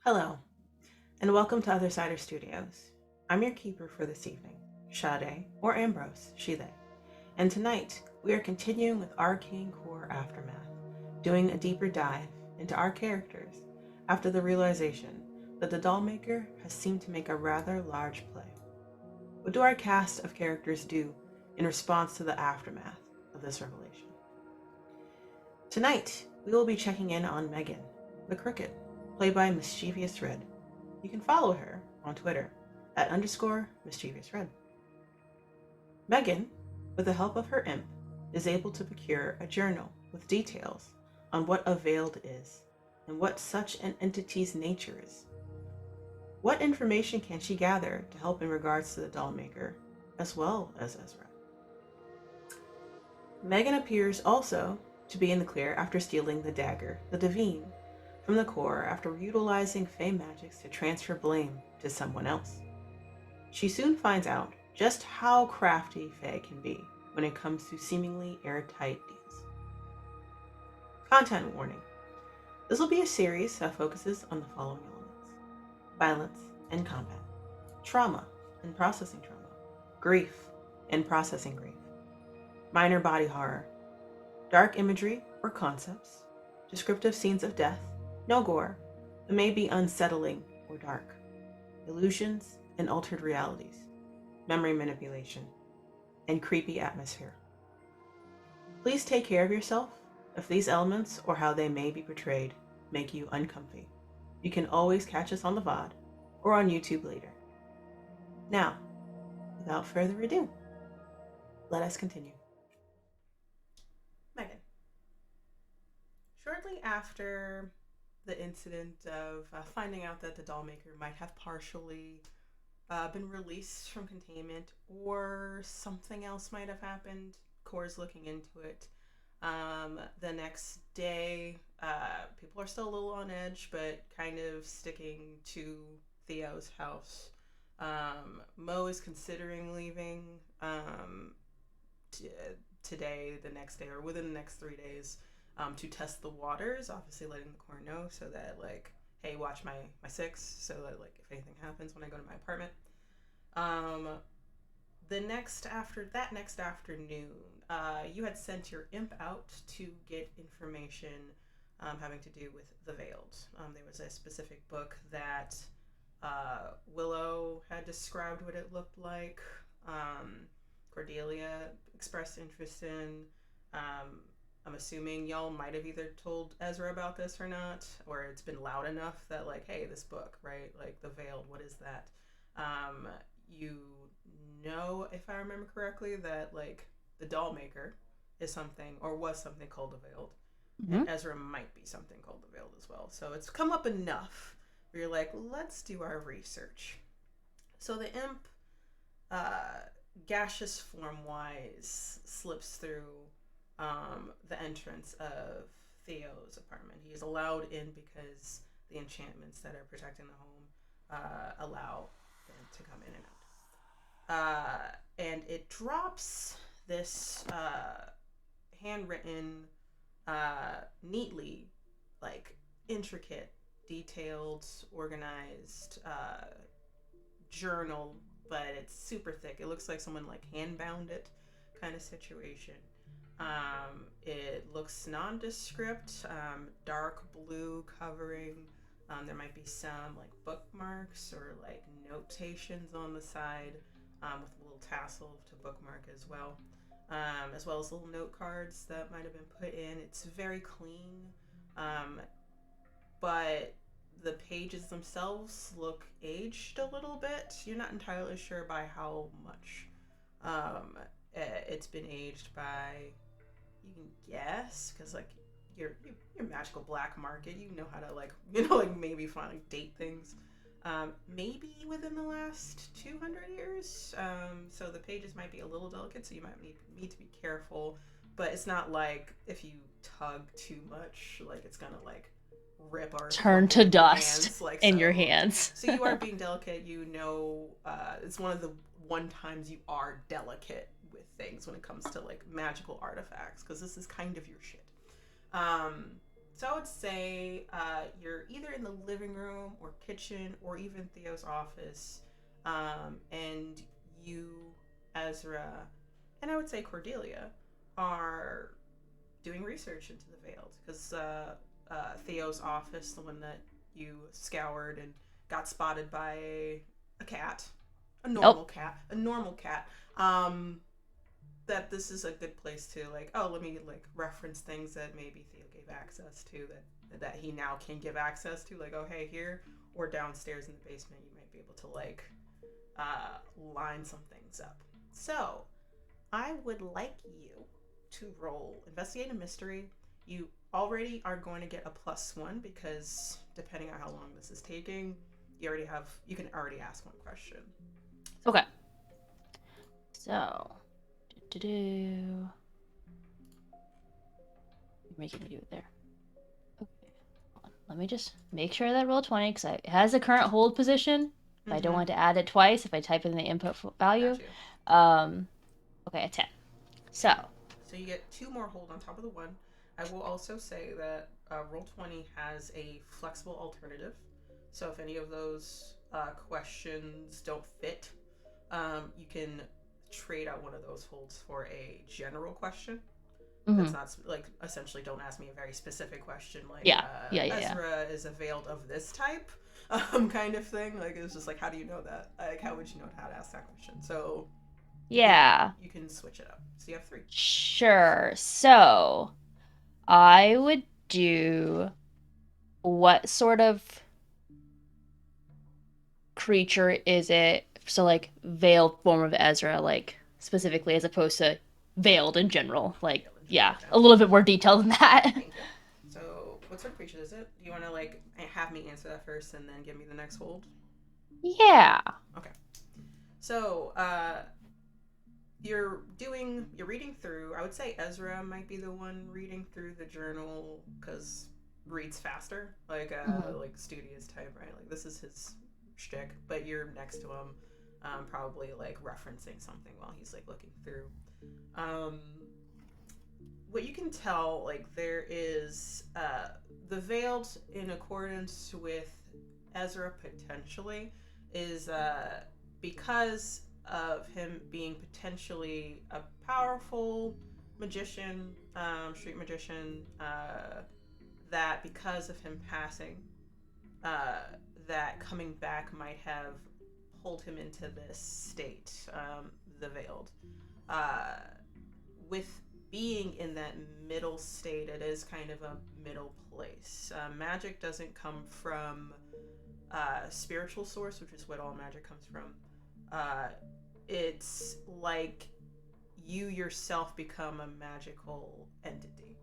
Hello, and welcome to Othersider Studios. I'm your keeper for this evening, Sade, or Ambrose, she, they. And tonight, we are continuing with Arcane Corps AfterMath, doing a deeper dive into our characters after the realization that the doll maker has seemed to make a rather large play. What do our cast of characters do in response to the aftermath of this revelation? Tonight, we will be checking in on Megan, the cricket, played by 𝒔𝒉𝒆𝒍. You can follow her on Twitter at _𝒔𝒉𝒆𝒍. Megan, with the help of her imp, is able to procure a journal with details on what a veiled is and what such an entity's nature is. What information can she gather to help in regards to the doll maker, as well as Ezra? Megan appears also to be in the clear after stealing the dagger, the 𝒕𝒉, from the Corps after utilizing Fey magics to transfer blame to someone else. She soon finds out just how crafty Fae can be when it comes to seemingly airtight deals. Content warning. This will be a series that focuses on the following elements: violence and combat, trauma and processing trauma, grief and processing grief, minor body horror, dark imagery or concepts, descriptive scenes of death, no gore, that may be unsettling or dark, illusions and altered realities, memory manipulation, and creepy atmosphere. Please take care of yourself if these elements or how they may be portrayed make you uncomfy. You can always catch us on the VOD or on YouTube later. Now, without further ado, let us continue. Megan. Shortly after the incident of finding out that the doll maker might have partially been released from containment, or something else might have happened, Corps looking into it. The next day, people are still a little on edge, but kind of sticking to Theo's house. Mo is considering leaving today, the next day, or within the next 3 days. To test the waters, obviously letting the Corps know so that, like, hey, watch my six, so that, like, if anything happens when I go to my apartment. Next afternoon, you had sent your imp out to get information having to do with the Veiled. There was a specific book that Willow had described what it looked like. Cordelia expressed interest in. I'm assuming y'all might have either told Ezra about this or not, or it's been loud enough that, like, hey, this book, right? Like, the Veiled, what is that? You know, if I remember correctly, that, like, the doll maker is something, or was something called the Veiled. Mm-hmm. And Ezra might be something called the Veiled as well. So it's come up enough where you're like, let's do our research. So the imp, gaseous form-wise, slips through the entrance of Theo's apartment. He is allowed in because the enchantments that are protecting the home allow them to come in and out. And it drops this handwritten, neatly, like, intricate, detailed, organized journal, but it's super thick. It looks like someone, like, hand-bound it kind of situation. It looks nondescript, dark blue covering. There might be some, like, bookmarks or, like, notations on the side, with a little tassel to bookmark as well as little note cards that might have been put in. It's very clean, but the pages themselves look aged a little bit. You're not entirely sure by how much it's been aged by. You can guess, because, like, your magical black market, you know how to, like, maybe find, like, date things. Maybe within the last 200 years. So the pages might be a little delicate, so you might need to be careful. But it's not like if you tug too much, like, it's gonna, like, rip or turn to dust in your hands. So you are being delicate. It's one of the times you are delicate with things when it comes to, like, magical artifacts, because this is kind of your shit. So I would say you're either in the living room or kitchen or even Theo's office, and you, Ezra, and I would say Cordelia, are doing research into the Veiled because Theo's office, the one that you scoured and got spotted by a cat, Nope. a normal cat. That this is a good place to like, oh, let me like reference things that maybe Theo gave access to that he now can give access to, like, oh hey, here or downstairs in the basement you might be able to like line some things up. So I would like you to roll investigate a mystery. You already are going to get a +1 because depending on how long this is taking, you can already ask one question. Okay. So, you're making me do it there. Okay. Hold on. Let me just make sure that roll 20 because it has a current hold position. But I don't want to add it twice if I type in the input value. Okay, a 10. So you get 2 more hold on top of the 1. I will also say that Roll20 has a flexible alternative. So if any of those questions don't fit, you can trade out one of those holds for a general question. That's not like essentially don't ask me a very specific question like Ezra is a veiled of this type kind of thing. Like it's just like, how do you know that? Like how would you know how to ask that question? So you can switch it up. So you have 3. Sure. So I would do what sort of creature is it? So like veiled form of Ezra, like specifically as opposed to veiled in general. Like a little bit more detail than that. Thank you. So what sort of creature is it? Do you want to like have me answer that first and then give me the next hold? Yeah. Okay. So you're reading through. I would say Ezra might be the one reading through the journal because reads faster, like like studious type, right? Like this is his shtick, but you're next to him, probably like referencing something while he's like looking through. What you can tell, like there is the veiled in accordance with Ezra potentially is because of him being potentially a powerful magician, street magician, that because of him passing, that coming back might have pulled him into this state, the veiled. With being in that middle state, it is kind of a middle place. Magic doesn't come from spiritual source, which is what all magic comes from. It's like you yourself become a magical entity.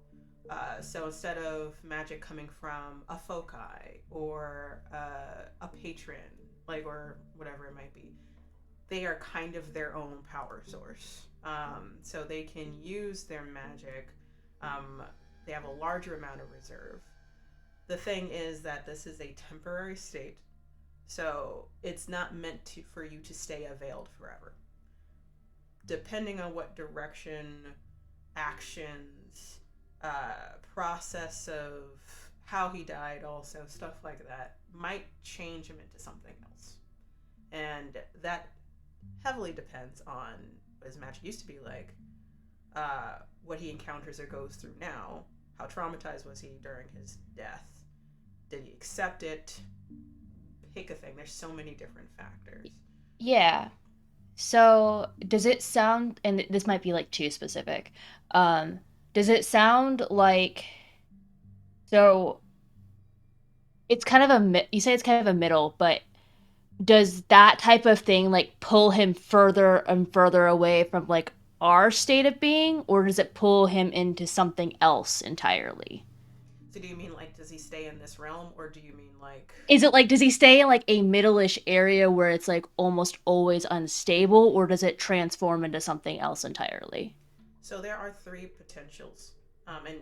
So instead of magic coming from a foci or a patron, like or whatever it might be, they are kind of their own power source. So they can use their magic. They have a larger amount of reserve. The thing is that this is a temporary state, so it's not meant for you to stay veiled forever. Depending on what direction, actions, process of how he died, also stuff like that, might change him into something else. And that heavily depends on what his magic used to be like, what he encounters or goes through now, how traumatized was he during his death, did he accept it, pick a thing. There's so many different factors. Yeah. So does it sound, and this might be like too specific, does it sound like, so it's kind of you say it's kind of a middle, but does that type of thing like pull him further and further away from like our state of being, or does it pull him into something else entirely? So do you mean like does he stay in this realm, or do you mean like is it like does he stay in like a middle-ish area where it's like almost always unstable, or does it transform into something else entirely? So there are 3 potentials, and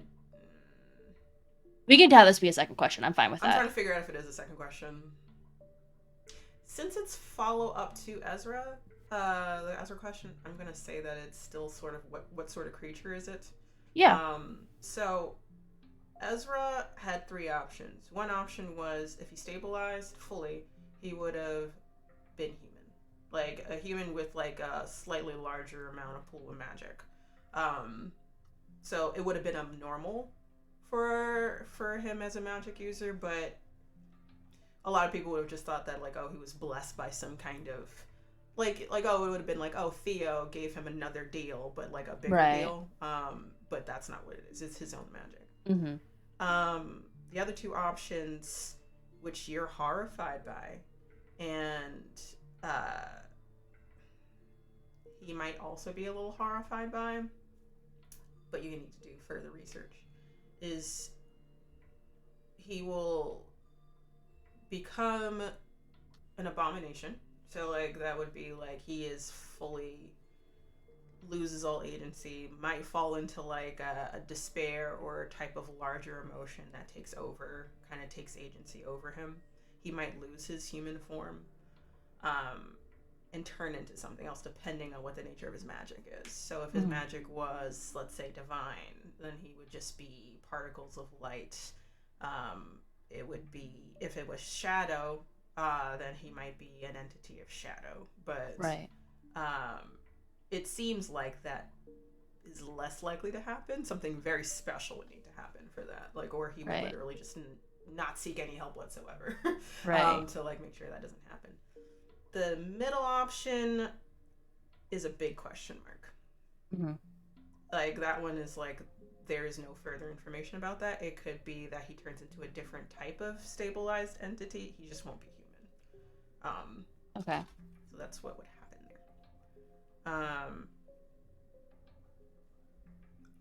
we can have this be a second question. I'm fine with that. I'm trying to figure out if it is a second question. Since it's follow up to Ezra, the Ezra question, I'm gonna say that it's still sort of what sort of creature is it? Yeah. So Ezra had three options. One option was if he stabilized fully, he would have been human, like a human with like a slightly larger amount of pool of magic. Um, so it would have been abnormal for him as a magic user, but a lot of people would have just thought that like, oh, he was blessed by some kind of like oh, it would have been like, oh, Theo gave him another deal, but like a bigger Right. deal. But that's not what it is. It's his own magic. Mm-hmm. The other two options, which you're horrified by, and uh, he might also be a little horrified by, but you need to do further research, is he will become an abomination. So like that would be like he is fully loses all agency, might fall into like a despair or a type of larger emotion that takes over, kind of takes agency over him. He might lose his human form, and turn into something else depending on what the nature of his magic is. So if his magic was, let's say, divine, then he would just be particles of light. It would be, if it was shadow, then he might be an entity of shadow. But Right. It seems like that is less likely to happen. Something very special would need to happen for that. Like, or he would Right. literally just not seek any help whatsoever. Right. To like make sure that doesn't happen. The middle option is a big question mark. Mm-hmm. Like that one is like there is no further information about that. It could be that he turns into a different type of stabilized entity. He just won't be human. Okay. So that's what would happen there.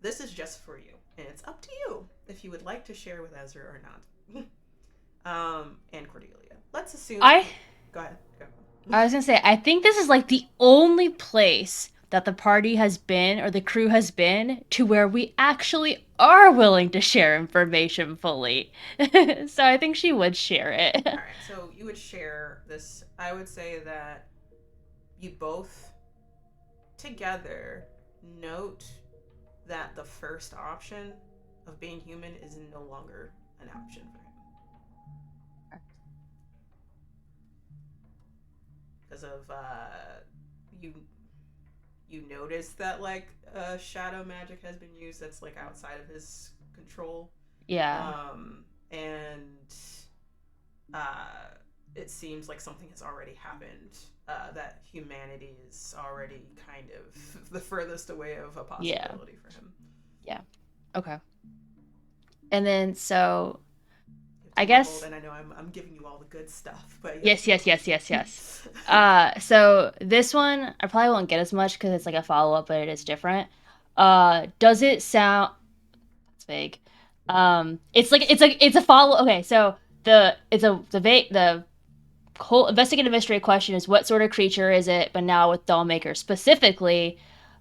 This is just for you, and it's up to you if you would like to share with Ezra or not. And Cordelia. Let's assume. Go ahead. Go. I was gonna say, I think this is like the only place that the party has been or the crew has been to where we actually are willing to share information fully. So I think she would share it. All right. So you would share this. I would say that you both together note that the first option of being human is no longer an option for him because of you notice that like shadow magic has been used that's like outside of his control. Yeah. And it seems like something has already happened, that humanity is already kind of the furthest away of a possibility for him. Yeah. Okay. And then so I guess, and I know I'm giving you all the good stuff, but yes. So this one I probably won't get as much because it's like a follow-up, but it is different. Does it sound? That's vague. It's a follow. Okay, so the whole investigative mystery question is what sort of creature is it? But now with Dollmaker specifically.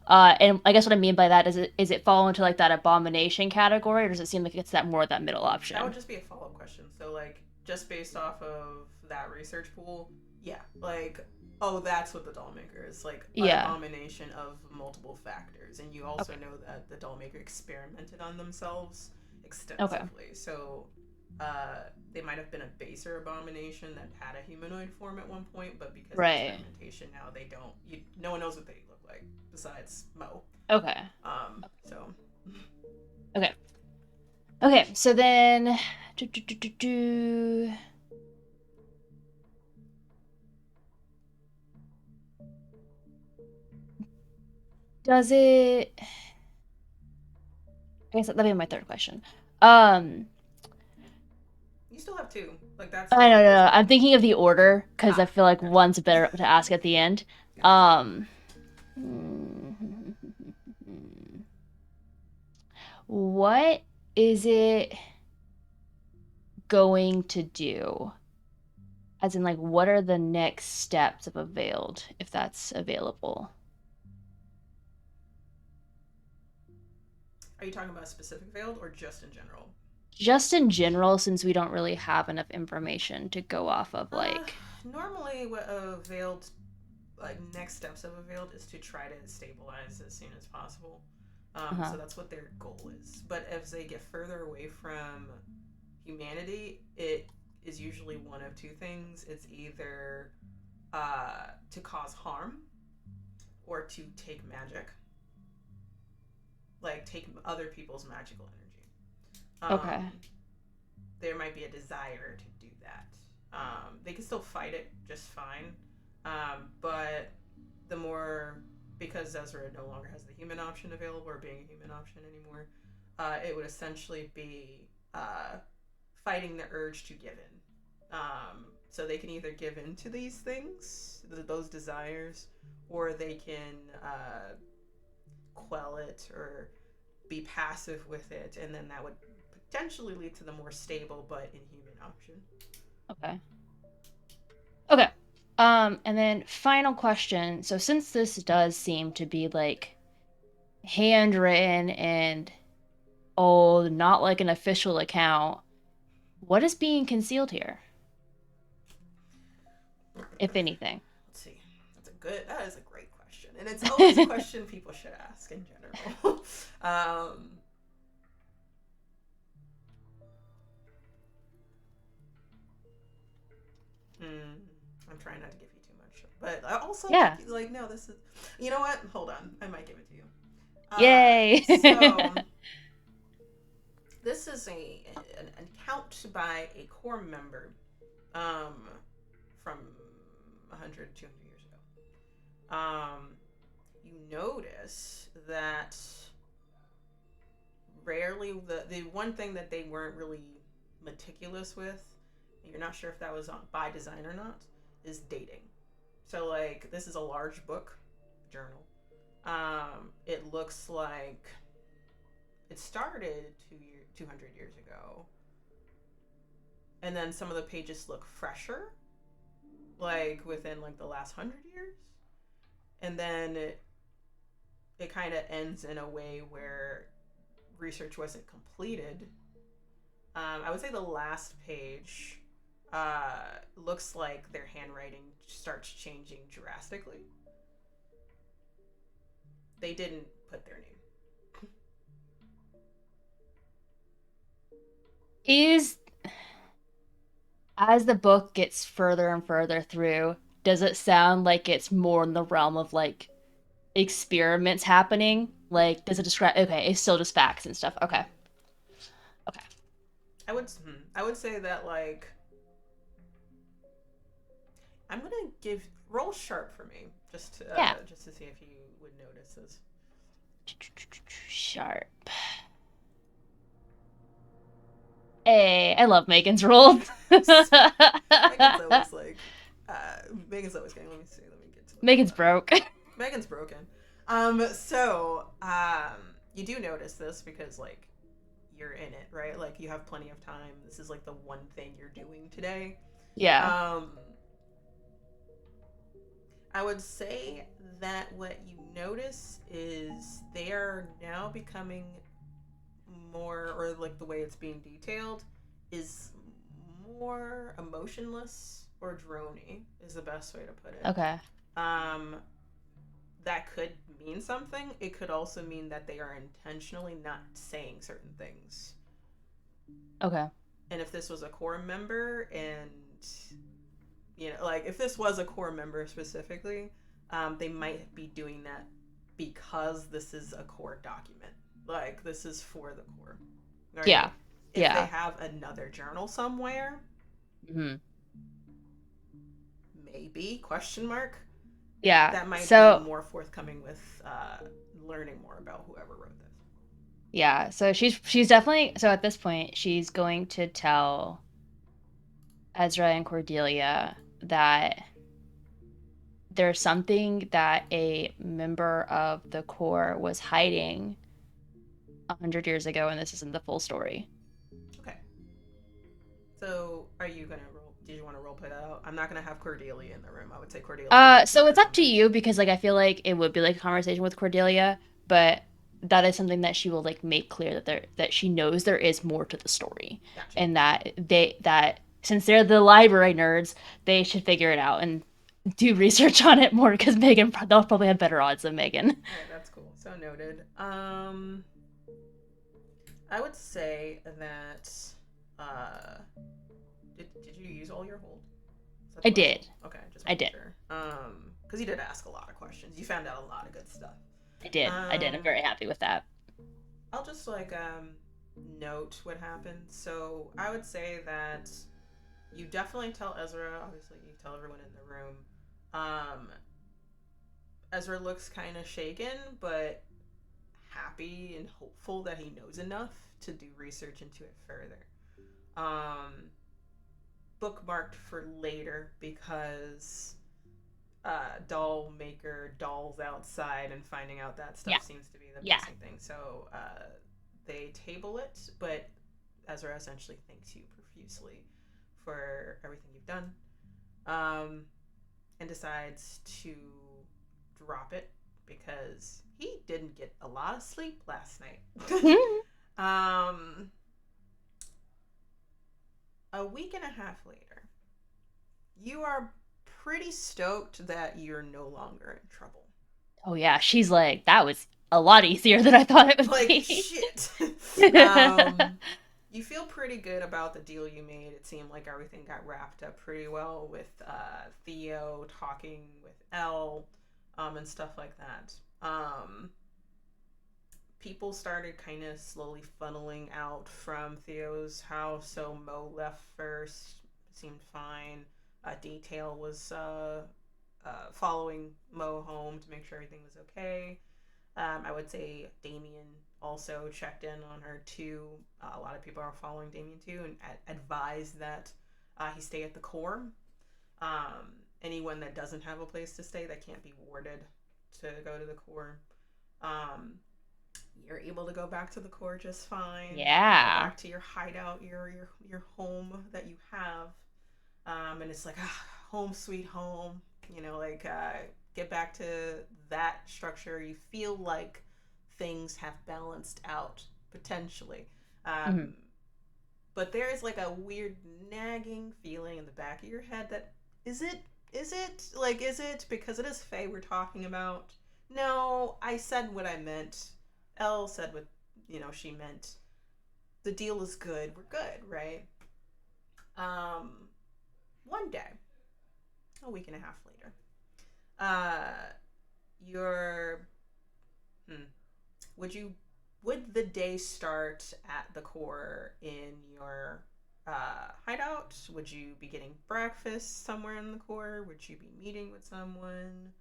And I guess what I mean by that is it fall into like that abomination category, or does it seem like it's that more of that middle option? That would just be a follow-up question. So like just based off of that research pool, yeah, like oh, that's what the Dollmaker is, like an abomination of multiple factors, and you also know that the Dollmaker experimented on themselves extensively. So they might have been a baser abomination that had a humanoid form at one point, but because of experimentation now they don't. No one knows what they look like besides Mo. Okay. So. Okay. So then. Does it? I guess that'll be my third question. You still have two. Like that's. I don't know. I'm thinking of the order because I feel like one's better to ask at the end. What is it going to do? As in, like, what are the next steps of Availed, if that's available? Are you talking about a specific Veiled or just in general? Just in general, since we don't really have enough information to go off of, like. Normally, what a Veiled, like, next steps of a Veiled is to try to stabilize as soon as possible. So that's what their goal is. But as they get further away from humanity, it is usually one of two things. It's either to cause harm or to take magic, like take other people's magical energy. Okay. There might be a desire to do that. They can still fight it just fine, but the more, because 𝒍𝒍 no longer has the human option available or being a human option anymore, it would essentially be fighting the urge to give in. So they can either give in to these things, those desires, or they can quell it or be passive with it, and then that would potentially lead to the more stable but inhuman option. Okay. Okay. And then final question. So since this does seem to be like handwritten and old, not like an official account, what is being concealed here? If anything. Let's see. That is a great question. And it's always a question people should ask in general. I'm trying not to give you too much, but I also like no. This is, you know what? Hold on, I might give it to you. Yay! So this is an account by a Corps member, from 100, 200 years ago. You notice that rarely the one thing that they weren't really meticulous with, you're not sure if that was by design or not, is dating. So like this is a large book journal. It looks like it started 200 years ago, and then some of the pages look fresher, like within like the last 100 years, and then it kind of ends in a way where research wasn't completed. I would say the last page looks like their handwriting starts changing drastically. They didn't put their name. As the book gets further and further through, does it sound like it's more in the realm of like experiments happening? Like, does it describe? Okay, it's still just facts and stuff. Okay. I would say that like I'm gonna roll sharp for me just to see if you would notice this. Sharp. Hey, I love Megan's roll. Megan's always like, Megan's always going. Let me see. Let me get to Megan's broke. Megan's broken. You do notice this because like you're in it, right? Like you have plenty of time. This is like the one thing you're doing today. Yeah. I would say that what you notice is they are now becoming more, or like the way it's being detailed is more emotionless or drony is the best way to put it. Okay. That could mean something. It could also mean that they are intentionally not saying certain things. Okay. And if this was a Corps member, and you know, like if this was a Corps member specifically, they might be doing that because this is a Corps document. Like this is for the Corps. Right? Yeah. If they have another journal somewhere, maybe ? Yeah. That might be more forthcoming with learning more about whoever wrote this. Yeah. So she's definitely, so at this point she's going to tell Ezra and Cordelia that there's something that a member of the Corps was hiding 100 years ago, and this isn't the full story. Okay. So, are you gonna did you want to role play that out? I'm not gonna have Cordelia in the room. I would say Cordelia. So it's up to you, because like I feel like it would be like a conversation with Cordelia, but that is something that she will like make clear that she knows there is more to the story. Gotcha. And that since they're the library nerds, they should figure it out and do research on it more, because they'll probably have better odds than Megan. All right, that's cool. So noted. I would say that uh did you use all your hold? Is that I the last one? did. Okay, just I making did. sure. Because you did ask a lot of questions. You found out a lot of good stuff. I did. I did. I'm Um, very happy with that. I'll just like note what happened. So I would say that you definitely tell Ezra. Obviously, you tell everyone in the room. Um, Ezra looks kind of shaken, but happy and hopeful that he knows enough to do research into it further. Um, Bookmarked for later because doll maker dolls outside and finding out that Yeah. stuff seems to be the Yeah. missing thing. So they table it, but Ezra essentially thanks you profusely for everything you've done, and decides to drop it because he didn't get a lot of sleep last night. um, a week and a half later, you are pretty stoked that you're no longer in trouble. Oh yeah, she's like, that was a lot easier than I thought it would Like, be. shit. You feel pretty good about the deal you made. It seemed like everything got wrapped up pretty well with Theo talking with Elle, and stuff like that. People started kind of slowly funneling out from Theo's house. So Mo left first, seemed fine. Detail was following Mo home to make sure everything was okay. I would say Damien also checked in on her too. A lot of people are following Damien too and advised that he stay at the core. Anyone that doesn't have a place to stay that can't be warded to go to the core. Um, you're able to go back to the core just fine. Go Yeah. back to your hideout, your home that you have. And it's like home sweet home. Like get back to that structure. You feel like things have balanced out potentially. Mhm. But there is like a weird nagging feeling in the back of your head that is it because it is Faye we're talking about? No, I said what I meant. Elle said what she meant. The deal is good. We're good, right? Um, One day, a week and a half later, uh, you're. Would you? Would the day start at the core in your hideout? Would you be getting breakfast somewhere in the core? Would you be meeting with someone?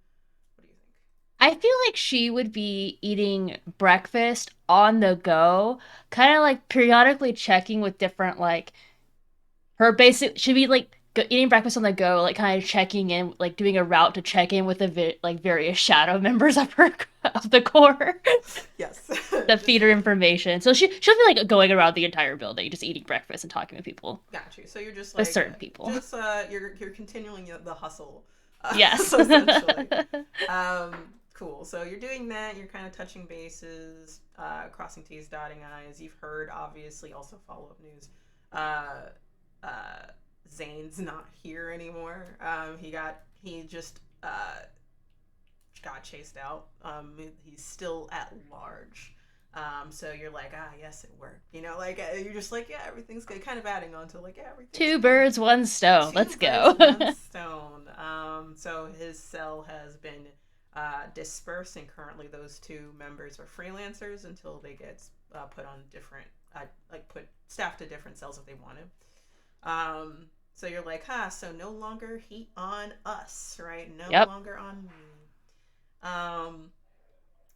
What do you think? I feel like she would be eating breakfast on the go, kind of like periodically checking with different like her basic. She'd be like eating breakfast on the go, like kind of checking in, like doing a route to check in with the like various shadow members of her of the core Yes. that feed her information. So she'll be like going around the entire building, just eating breakfast and talking with people, Got you. So you're just with like certain people. just you're continuing the hustle, Yes. essentially. Cool. So you're doing that. You're kind of touching bases, crossing T's, dotting I's. You've heard, obviously, also follow up news. Uh, Zane's not here anymore. He just got chased out. He's still at large. So you're like, yes, it worked. You're just like, yeah, everything's good. Kind of adding on to like, yeah, everything's Two good. birds, one stone. Two Let's birds, go. one stone. So his cell has been dispersed, and currently those two members are freelancers until they get put on different, put staffed to different cells if they want to. So you're like, so no longer heat on us, right? No Yep. longer on me.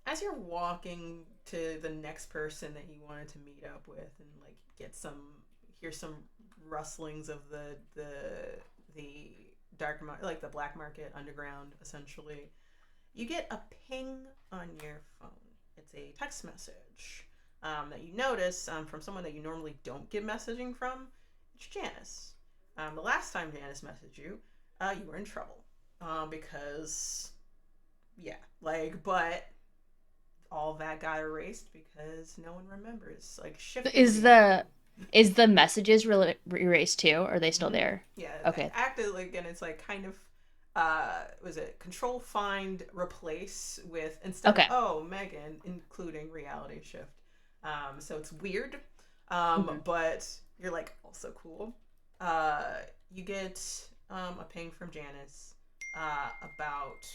As you're walking to the next person that you wanted to meet up with and like hear some rustlings of the dark like the black market underground, essentially, you get a ping on your phone. It's a text message that you notice from someone that you normally don't get messaging from. It's Janice. The last time Janice messaged you, you were in trouble because but all that got erased because no one remembers. Like shift. Is the messages really erased too? Or are they still there? Yeah, Okay. acted like, and it's like kind of was it control, find, replace with, instead of Okay. oh Megan, including reality shift. So it's weird, Hmm. but you're like also cool. Uh, you get a ping from Janice about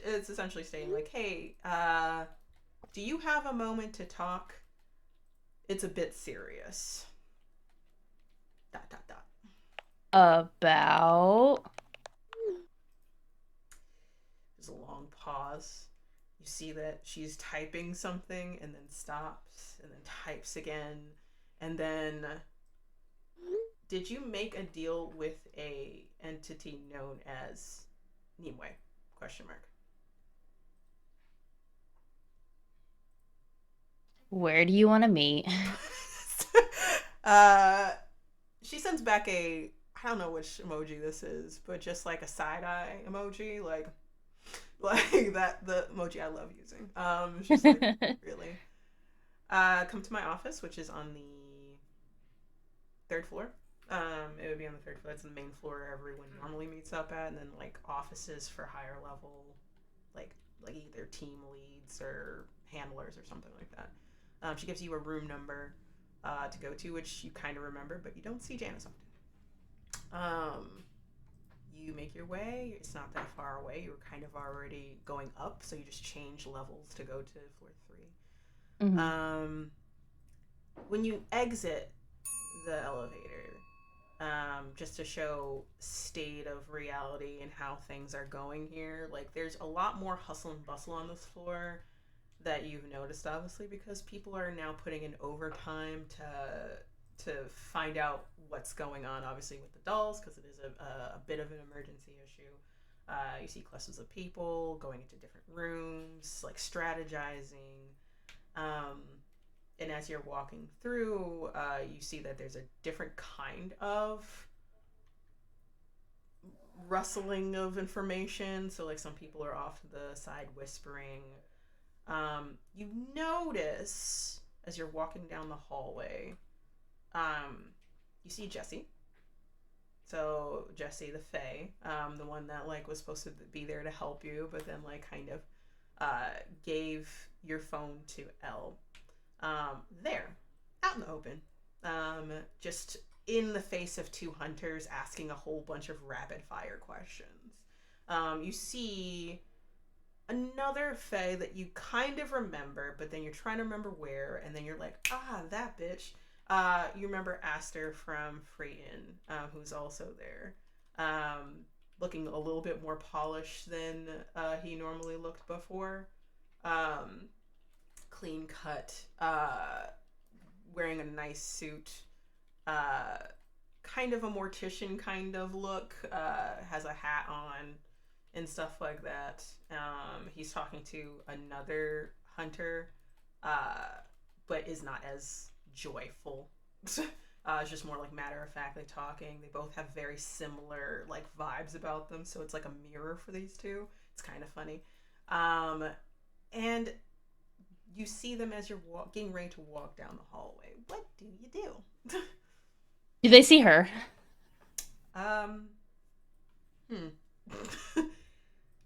it's essentially saying like, hey, do you have a moment to talk? It's a bit serious. Dot dot dot. About. There's a long pause. You see that she's typing something and then stops and then types again. And then, did you make a deal with a entity known as 𝒉𝒆? Question mark. Where do you want to meet? uh, she sends back a, I don't know which emoji this is, but just like a side eye emoji, like that, the emoji I love using. She's like, really? Come to my office, which is on the third floor. It would be on the third floor. It's the main floor everyone normally meets up at, and then like offices for higher level, like either team leads or handlers or something like that. She gives you a room number to go to, which you kind of remember, but you don't see Janice often. You make your way. It's not that far away. You were kind of already going up, so you just change levels to go to floor 3. Hmm. When you exit the elevator, just to show state of reality and how things are going here, like there's a lot more hustle and bustle on this floor that you've noticed, obviously, because people are now putting in overtime to find out what's going on, obviously, with the dolls, because it is a bit of an emergency issue. You see clusters of people going into different rooms, like strategizing. Um, and as you're walking through, you see that there's a different kind of rustling of information. So, like, some people are off to the side whispering. You notice as you're walking down the hallway, you see Jessie. So Jessie the Fae, the one that like was supposed to be there to help you, but then like kind of gave your phone to Elle. There, out in the open, just in the face of two hunters asking a whole bunch of rapid fire questions. You see another Fae that you kind of remember, but then you're trying to remember where, and then you're like, ah, that bitch. You remember Aster from Freyton, who's also there, looking a little bit more polished than he normally looked before. Um, Clean cut, wearing a nice suit, uh, kind of a mortician kind of look, has a hat on and stuff like that. He's talking to another hunter, uh, but is not as joyful. It's just more like matter of factly talking. They both have very similar like vibes about them, so it's like a mirror for these two. It's kind of funny. Um, and you see them as you're getting ready to walk down the hallway. What do you do? Do they see her? um, hmm.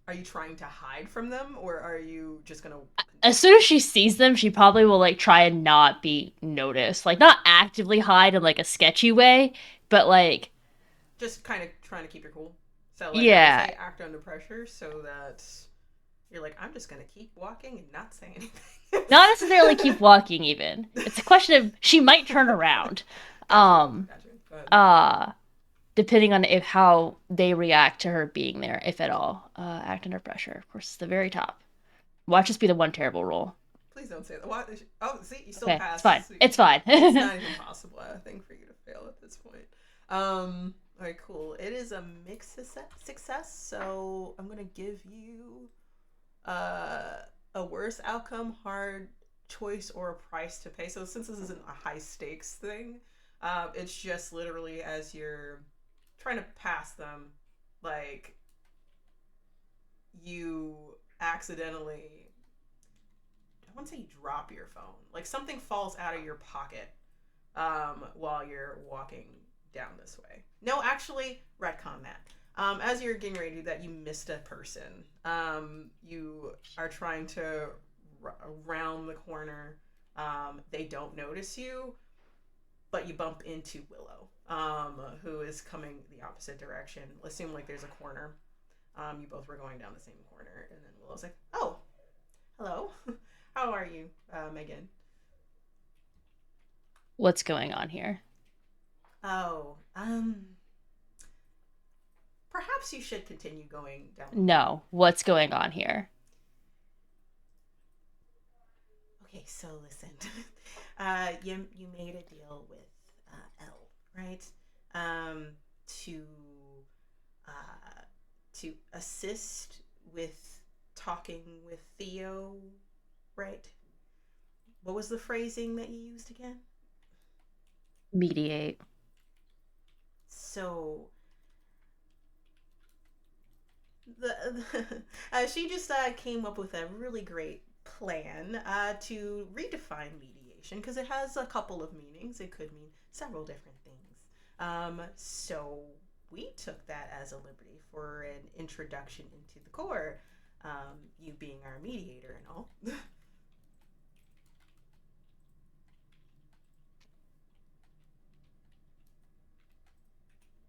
Are you trying to hide from them, or are you just gonna As soon as she sees them, she probably will like try and not be noticed. Like not actively hide in like a sketchy way, but like just kind of trying to keep your cool? So like I would yeah, say act under pressure so that you're like, I'm just gonna keep walking and not say anything. not necessarily keep walking even. It's a question of she might turn around. Got you. Um Got you. Go ahead. uh depending on if how they react to her being there, if at all. Act under pressure. Of course, it's the very top. Watch this be the one terrible roll. Please don't say that. What? Oh, see, you still Okay, it's passed. fine. It's fine. It's not even possible, I think, for you to fail at this point. All right, cool. It is a mixed success, so I'm gonna give you uh, a worse outcome, hard choice, or a price to pay. So since this isn't a high stakes thing, it's just literally as you're trying to pass them, like you accidentally, I wouldn't say you drop your phone. Like something falls out of your pocket while you're walking down this way. No, actually, retcon that. As you're getting ready to do that, you missed a person. You are trying to round the corner. They don't notice you, but you bump into Willow, who is coming the opposite direction. Let's assume like there's a corner. You both were going down the same corner, and then Willow's like, "Oh, hello. How are you, Megan?" What's going on here? Oh, perhaps you should continue going down. No, what's going on here? Okay, so listen. You made a deal with L, right? Um, to to assist with talking with Theo, right? What was the phrasing that you used again? Mediate. So she just came up with a really great plan to redefine mediation because it has a couple of meanings. It could mean several different things. So we took that as a liberty for an introduction into the core, you being our mediator and all.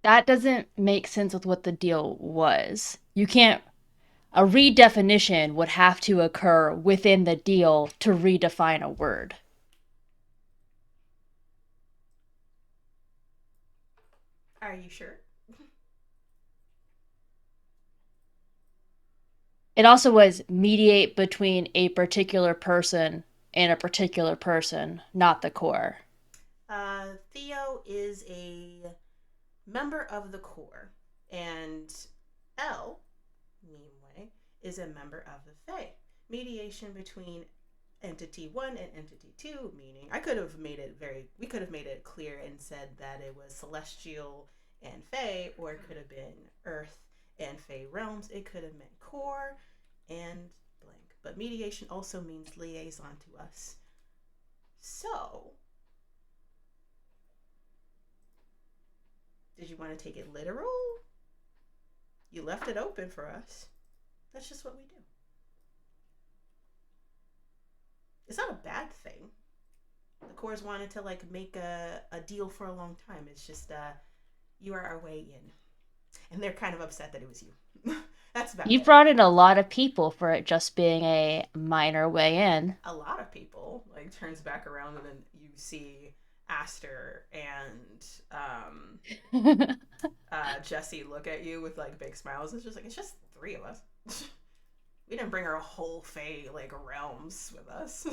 That doesn't make sense with what the deal was. You can't. A redefinition would have to occur within the deal to redefine a word. Are you sure? It also was mediate between a particular person and a particular person, not the core. Theo is a member of the core, and L, 𝒉𝒆, is a member of the Fae. Mediation between entity 1 and entity 2, meaning we could have made it clear and said that it was celestial and Fae, or it could have been Earth and Fae realms. It could have meant core and blank. But mediation also means liaison to us. So, did you want to take it literal? You left it open for us. That's just what we do. It's not a bad thing. The Corps wanted to like make a deal for a long time. It's just you are our way in. And they're kind of upset that it was you. That's about You it. brought in a lot of people for it just being a minor way in. A lot of people like turns back around and then you see Aster and Jesse look at you with like big smiles. It's just three of us. We didn't bring our whole Fae like realms with us.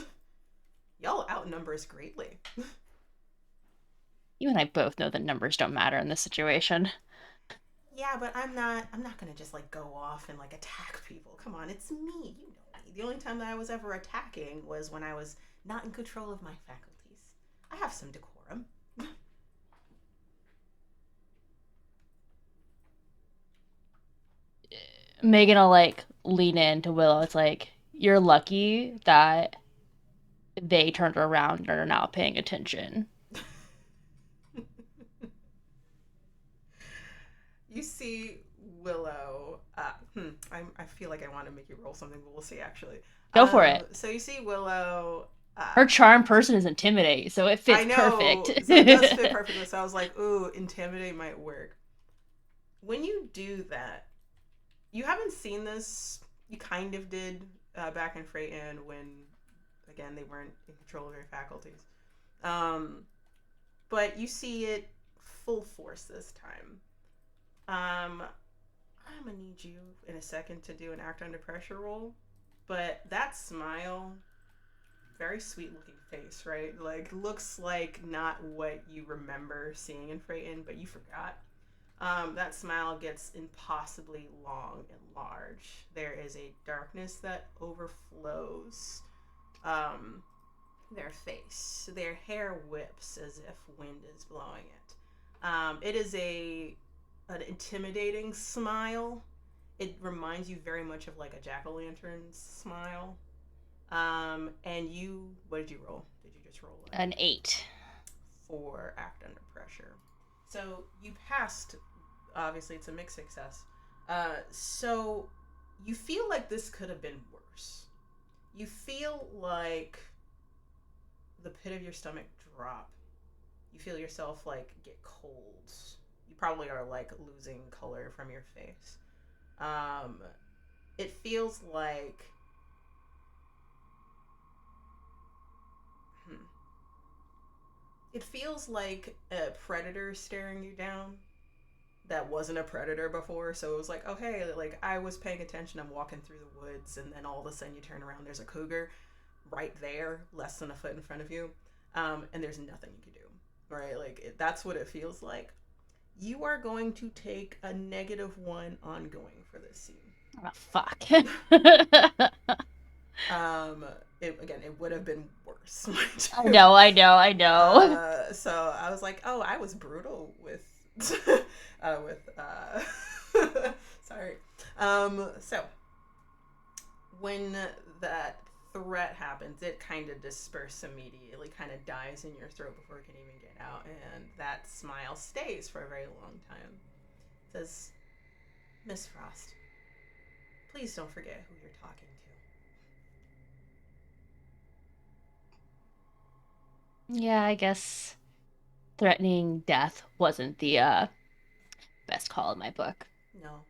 Y'all outnumber us greatly. You and I both know that numbers don't matter in this situation. Yeah, but I'm not gonna just like go off and like attack people. Come on, it's me. You know me. The only time that I was ever attacking was when I was not in control of my faculties. I have some decorum. Megan will like lean into Willow. It's like, you're lucky that they turned around and are now paying attention. You see Willow. I feel like I want to make you roll something, but we'll see actually. Go for it. So you see Willow. Her charm person is intimidate, so it fits I know, perfect. so it does fit perfectly. So I was like, ooh, intimidate might work. When you do that, you haven't seen this. You kind of did back in Freyton when, again, they weren't in control of their faculties. But you see it full force this time. I'm gonna need you in a second to do an act under pressure roll, but that smile, very sweet looking face, right? Like looks like not what you remember seeing in Freyton, but you forgot. That smile gets impossibly long and large. There is a darkness that overflows their face. Their hair whips as if wind is blowing it. It is an intimidating smile. It reminds you very much of like a jack-o'-lantern's smile. And what did you roll? Did you just roll An 8. for act under pressure? So you passed. Obviously, it's a mixed success. So you feel like this could have been worse. You feel like the pit of your stomach drop. You feel yourself like get cold. You probably are like losing color from your face. Um, it feels like hmm, it feels like a predator staring you down that wasn't a predator before. So it was like, oh hey, like I was paying attention. I'm walking through the woods, and then all of a sudden you turn around. There's a cougar right there, less than a foot in front of you, and there's nothing you can do. Right? Like that's what it feels like. You are going to take a -1 ongoing for this scene. Oh, fuck. Um, it would have been worse. I know. So I was like, oh, I was brutal with, with, sorry. So when that threat happens, it kind of disperses immediately, kind of dies in your throat before it can even get out, and that smile stays for a very long time. It says, Miss Frost, please don't forget who you're talking Yeah, I guess threatening death wasn't the best call in my book. to. No,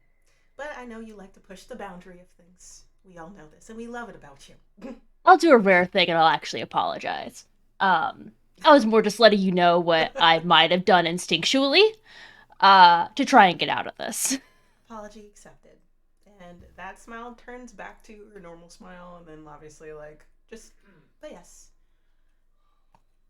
but I know you like to push the boundary of things. We all know this, and we love it about you. I'll do a rare thing and I'll actually apologize. I was more just letting you know what I might have done instinctually to try and get out of this. Apology accepted. And that smile turns back to her normal smile, and then obviously, like, just, but yes.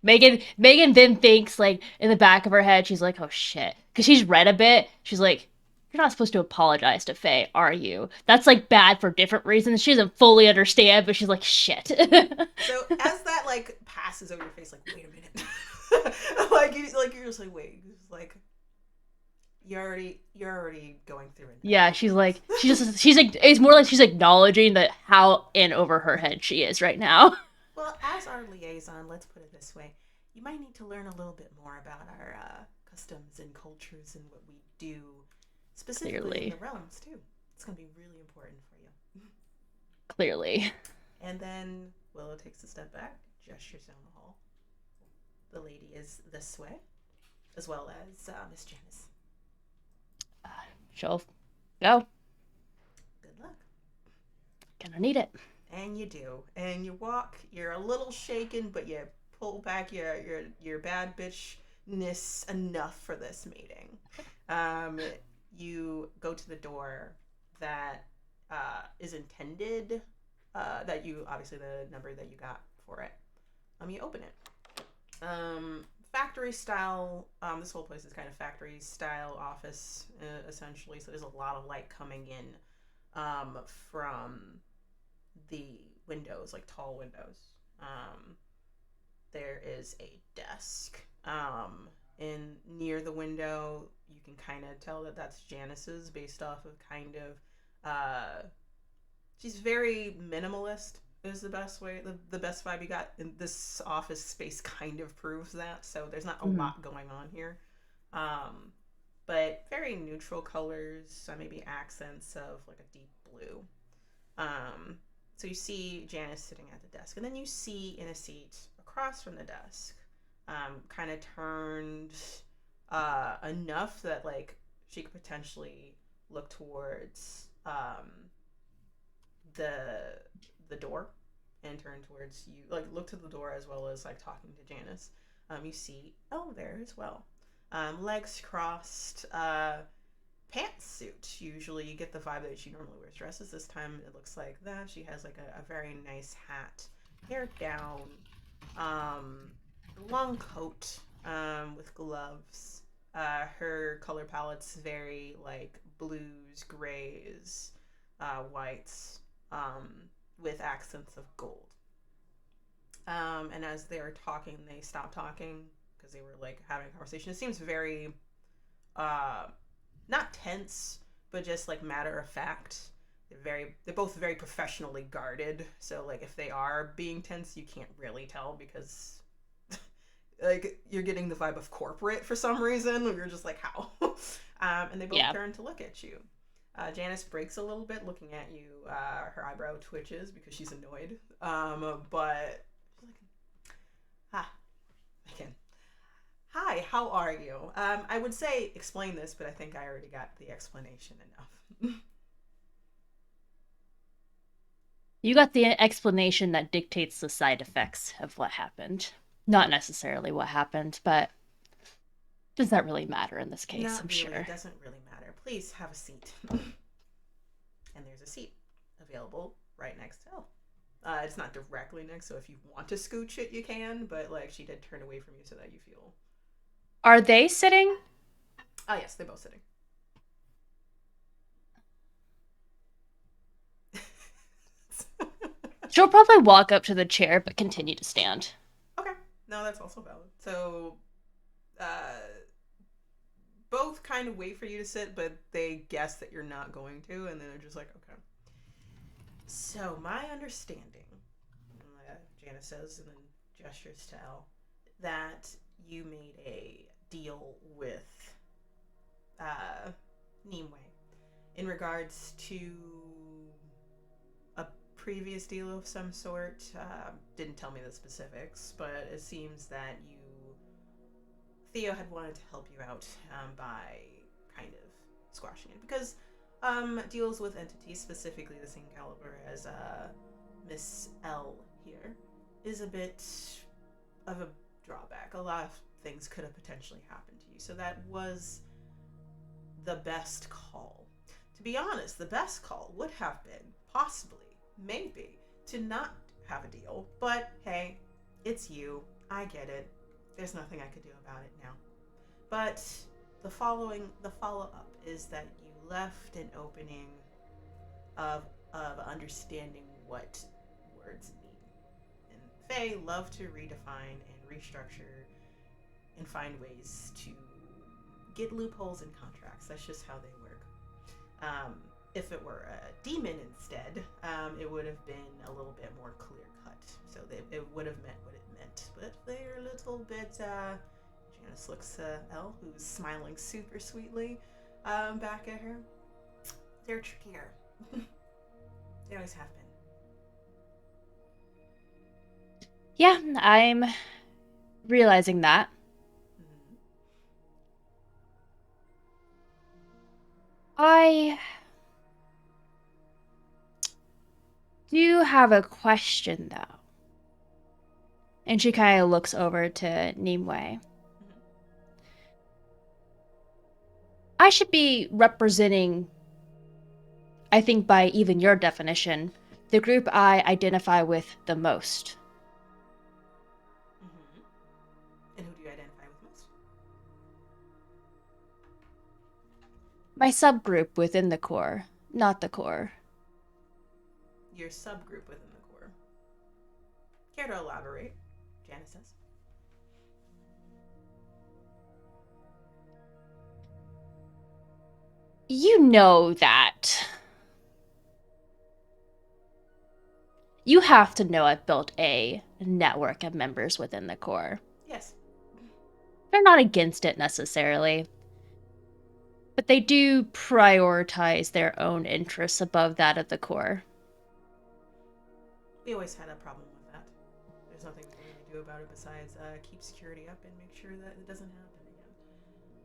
Megan then thinks, like, in the back of her head, she's like, oh shit. Because she's read a bit. She's like, you're not supposed to apologize to Faye, are you? That's, like, bad for different reasons. She doesn't fully understand, but she's like, shit. So as that, like, passes over your face, like, wait a minute. you're just like, wait. Like, you're already going through it. Yeah, she's like, it's more like she's acknowledging that how in over her head she is right now. Well, as our liaison, let's put it this way. You might need to learn a little bit more about our customs and cultures and what we do, specifically Clearly. in the realms, too. It's going to be really important for you. Clearly. And then Willow takes a step back, gestures down the hall. The lady is this way, as well as Miss Janice. She'll go. Good luck. Gonna need it. And you do. And you walk. You're a little shaken, but you pull back your bad bitchness enough for this meeting. You go to the door that is intended. That you obviously the number that you got for it. You open it. Factory style. This whole place is kind of factory style office essentially. So there's a lot of light coming in from the windows, like tall windows. There is a desk. In near the window, you can kind of tell that that's Janice's, based off of kind of. She's very minimalist. Is the best way. The best vibe you got in this office space kind of proves that. So there's not a lot going on here. But very neutral colors, maybe accents of like a deep blue. So you see Janice sitting at the desk, and then you see in a seat across from the desk, kind of turned enough that like she could potentially look towards the door and turn towards you, like look to the door as well as like talking to Janice. You see there as well, legs crossed, pantsuit. Usually you get the vibe that she normally wears dresses. This time it looks like that. She has like a very nice hat, hair down, long coat, with gloves. Her color palette's very like blues, grays, whites, with accents of gold. And as they were talking, they stopped talking because they were like having a conversation. It seems very not tense, but just like matter of fact. They're both very professionally guarded. So like if they are being tense, you can't really tell because like, you're getting the vibe of corporate for some reason. You're just like, how? And they both turn to look at you. Janice breaks a little bit looking at you. Her eyebrow twitches because she's annoyed. But she's like, again. Hi, how are you? I would say explain this, but I think I already got the explanation enough. You got the explanation that dictates the side effects of what happened. Not necessarily what happened, but does that really matter in this case? Not I'm really. sure. It doesn't really matter. Please have a seat. And there's a seat available right next to Elle. It's not directly next, so if you want to scooch it, you can, but like she did turn away from you so that you feel. Are they sitting? Oh, yes, they're both sitting. She'll probably walk up to the chair, but continue to stand. Okay. No, that's also valid. So, both kind of wait for you to sit, but they guess that you're not going to, and then they're just like, okay. So, my understanding, Janice says, and then gestures to Elle, that you made a deal with 𝒉𝒆𝒍𝒑 in regards to a previous deal of some sort. Didn't tell me the specifics, but it seems that Theo had wanted to help you out by kind of squashing it, because deals with entities, specifically the same caliber as Miss L here, is a bit of a drawback. A lot of things could have potentially happened to you, so that was the best call. To be honest, the best call would have been, possibly, maybe, to not have a deal, but hey, it's you. I get it. There's nothing I could do about it now. But the follow-up is that you left an opening of understanding what words mean. And Fae love to redefine and restructure and find ways to get loopholes in contracts. That's just how they work. If it were a demon instead, it would have been a little bit more clear-cut. So it would have meant what it meant. But they're a little bit... Janice looks at Elle, who's smiling super sweetly back at her. They're trickier. They always have been. Yeah, I'm realizing that. Mm-hmm. I do have a question, though. And she kind of looks over to 𝒉𝒆. I should be representing, I think by even your definition, the group I identify with the most. Mm-hmm. And who do you identify with most? My subgroup within the Corps, not the Corps. Your subgroup within the Corps. Care to elaborate? Janice says. You know that. You have to know I've built a network of members within the Corps. Yes. They're not against it necessarily, but they do prioritize their own interests above that of the Corps. We always had a problem with that. There's nothing we can really do about it besides keep security up and make sure that it doesn't happen again.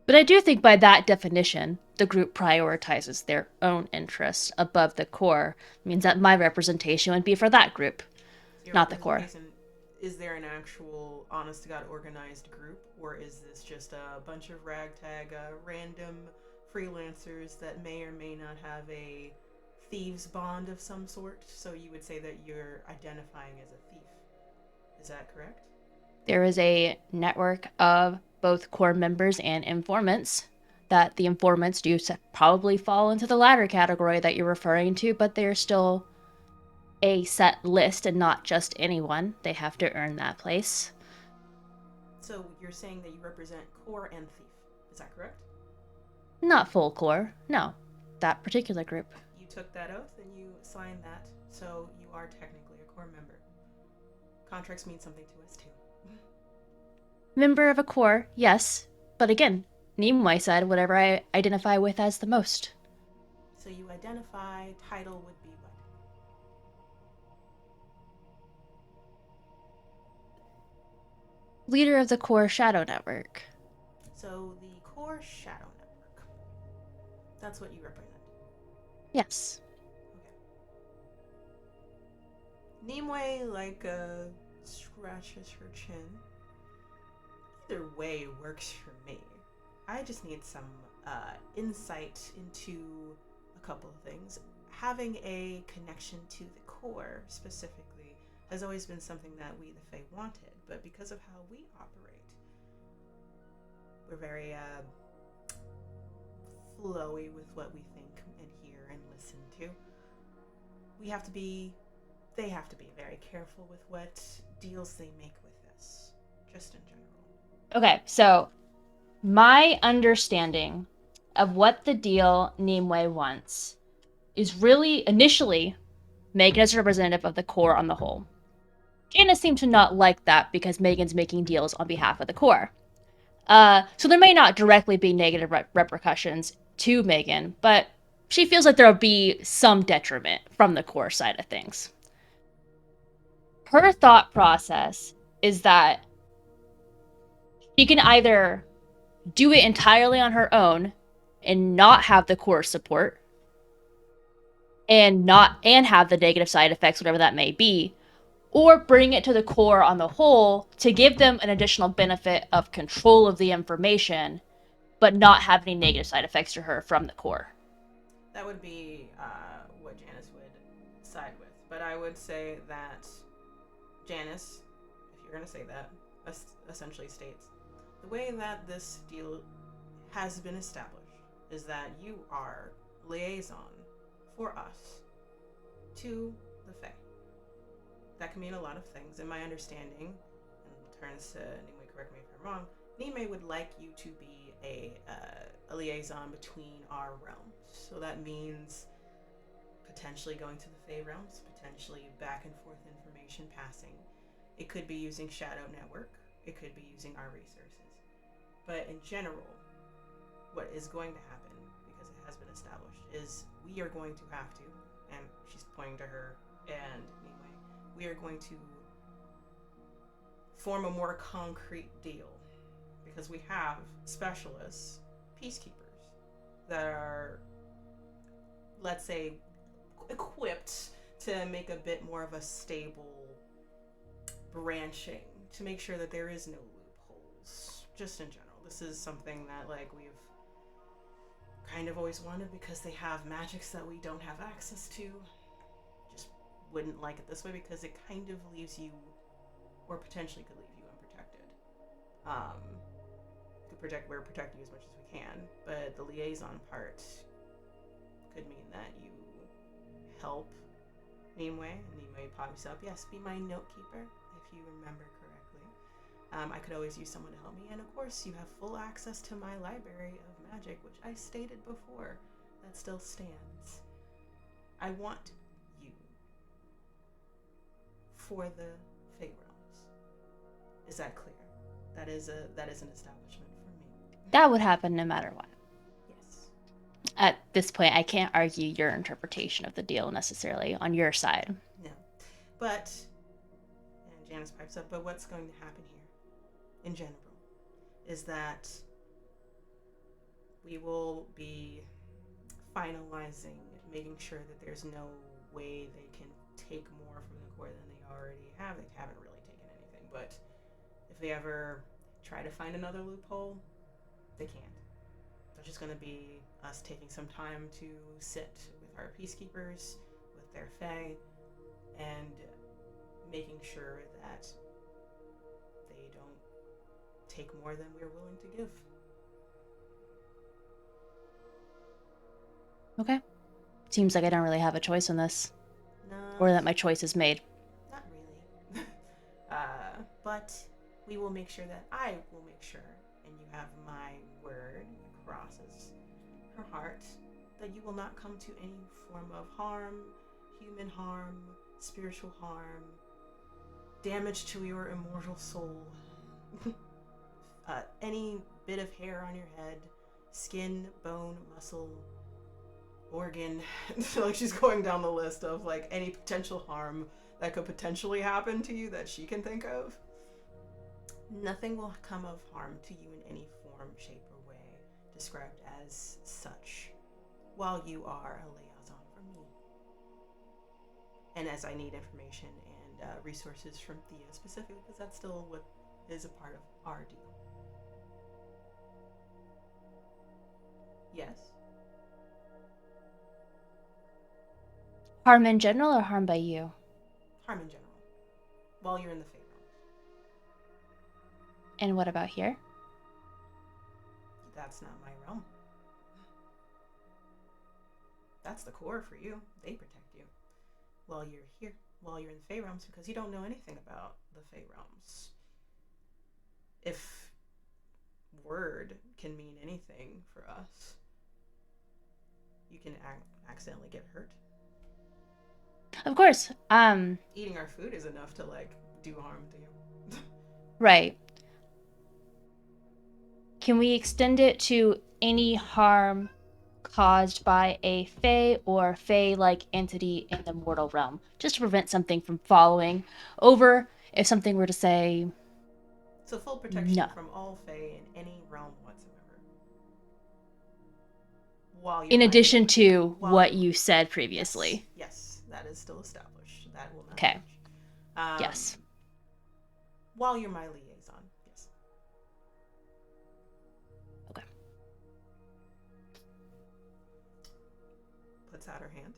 But I do think by that definition, the group prioritizes their own interests above the Corps. It means that my representation would be for that group, So not the Corps. Is there an actual, honest-to-God, organized group, or is this just a bunch of ragtag, random freelancers that may or may not have a thieves bond of some sort? So you would say that you're identifying as a thief. Is that correct? There is a network of both Corps members and informants, that the informants do probably fall into the latter category that you're referring to, but they're still a set list and not just anyone. They have to earn that place. So you're saying that you represent Corps and thief. Is that correct? Not full Corps, no. That particular group. You took that oath and you signed that, so you are technically a Corps member. Contracts mean something to us too. Member of a corps, yes. But again, 𝒉𝒆 said whatever I identify with as the most. So you identify, title would be what? Leader of the Corps Shadow Network. So the Corps Shadow Network. That's what you represent. Yes. Okay. 𝒉𝒆 scratches her chin. Either way works for me. I just need some insight into a couple of things. Having a connection to the core specifically has always been something that we, the Fae, wanted, but because of how we operate, we're very flowy with what we think and hear and listen to. They have to be very careful with what deals they make with this, just in general. Okay, so my understanding of what the deal 𝒉𝒆 wants is really initially Megan as a representative of the Corps on the whole. Janice seems to not like that because Megan's making deals on behalf of the Corps. So there may not directly be negative repercussions to Megan, but she feels like there will be some detriment from the Corps side of things. Her thought process is that she can either do it entirely on her own and not have the Corps support and have the negative side effects, whatever that may be, or bring it to the Corps on the whole to give them an additional benefit of control of the information, but not have any negative side effects to her from the Corps. That would be what Janice would side with. But I would say that Janice, if you're going to say that, essentially states the way that this deal has been established is that you are liaison for us to the Fae. That can mean a lot of things. In my understanding, in turns to 𝒉𝒆, correct me if I'm wrong, 𝒉𝒆 would like you to be a liaison between our realms. So that means potentially going to the Fae realms, potentially back and forth information passing. It could be using Shadow Network. It could be using our resources. But in general, what is going to happen, because it has been established, is we are going to have to, and she's pointing to her and 𝒉𝒆, we are going to form a more concrete deal, because we have specialists, peacekeepers, that are, let's say, equipped to make a bit more of a stable branching, to make sure that there is no loopholes, just in general. This is something that we've kind of always wanted, because they have magics that we don't have access to. Just wouldn't like it this way, because it kind of leaves you, or potentially could leave you, unprotected. We're protecting you as much as we can, but the liaison part could mean that you help 𝒉𝒆, and 𝒉𝒆 pops up, yes, be my note keeper, if you remember correctly. I could always use someone to help me, and of course you have full access to my library of magic, which I stated before. That still stands. I want you for the Fae realms. Is that clear? That is an establishment for me. That would happen no matter what. Yes. At this point, I can't argue your interpretation of the deal necessarily on your side. No. But, and Janice pipes up, but what's going to happen here, in general, is that we will be finalizing, making sure that there's no way they can take more from the Corps than they already have. They haven't really taken anything, but if they ever try to find another loophole, they can't. It's just going to be us taking some time to sit with our peacekeepers, with their Fae, and making sure that they don't take more than we're willing to give. Okay. Seems like I don't really have a choice in this. No. Or that my choice is made. Not really. But we will make sure that I will make sure, and you have my word, crosses her heart, that you will not come to any form of harm, human harm, spiritual harm, damage to your immortal soul. any bit of hair on your head, skin, bone, muscle, organ. Like she's going down the list of like any potential harm that could potentially happen to you that she can think of. Nothing will come of harm to you in any form, shape, or way described as such while you are a liaison for me. And as I need information and resources from Thea specifically, because that's still what is a part of our deal. Yes? Harm in general or harm by you? Harm in general. While you're in the Fey realm. And what about here? That's not my realm. That's the core for you. They protect you while you're here, while you're in the Fey realms, because you don't know anything about the Fey realms. If word can mean anything for us, you can accidentally get hurt. Of course. Eating our food is enough to like do harm to you. Right. Can we extend it to any harm caused by a Fey or Fey-like entity in the mortal realm, just to prevent something from following over if something were to say... So full protection no. from all Fey in any realm whatsoever. While you're in addition to what you said previously. Yes, that is still established. That will not okay. change. Yes. While you're my liaison, yes. Okay. Puts out her hand.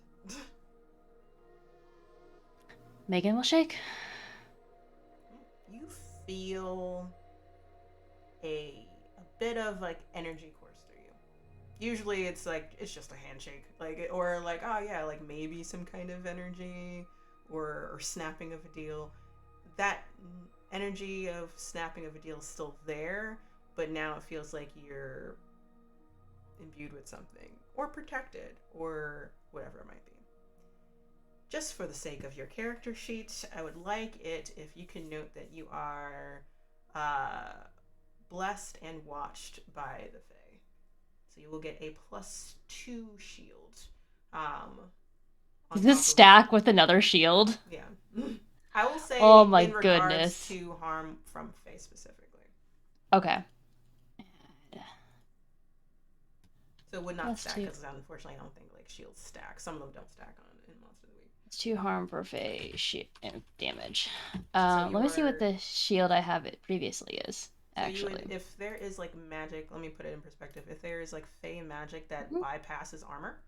Megan will shake. You feel a bit of like energy course through you. Usually it's like it's just a handshake, like, or like, oh yeah, like maybe some kind of energy or snapping of a deal. That energy of snapping of a deal is still there, but now it feels like you're imbued with something or protected or whatever it might be. Just for the sake of your character sheet, I would like it if you can note that you are blessed and watched by the Fae. So you will get a +2 shield. Does this stack with another shield? Yeah. I will say oh my in regards goodness. to harm from Fae specifically. Okay. So it would not stack, because unfortunately I don't think like shields stack. Some of them don't stack on in Monster of the Week. It's 2 harm for Fae damage. Let me see what the shield I have it previously is. Actually, so if there is like magic, let me put it in perspective. If there is like Fae magic that bypasses armor,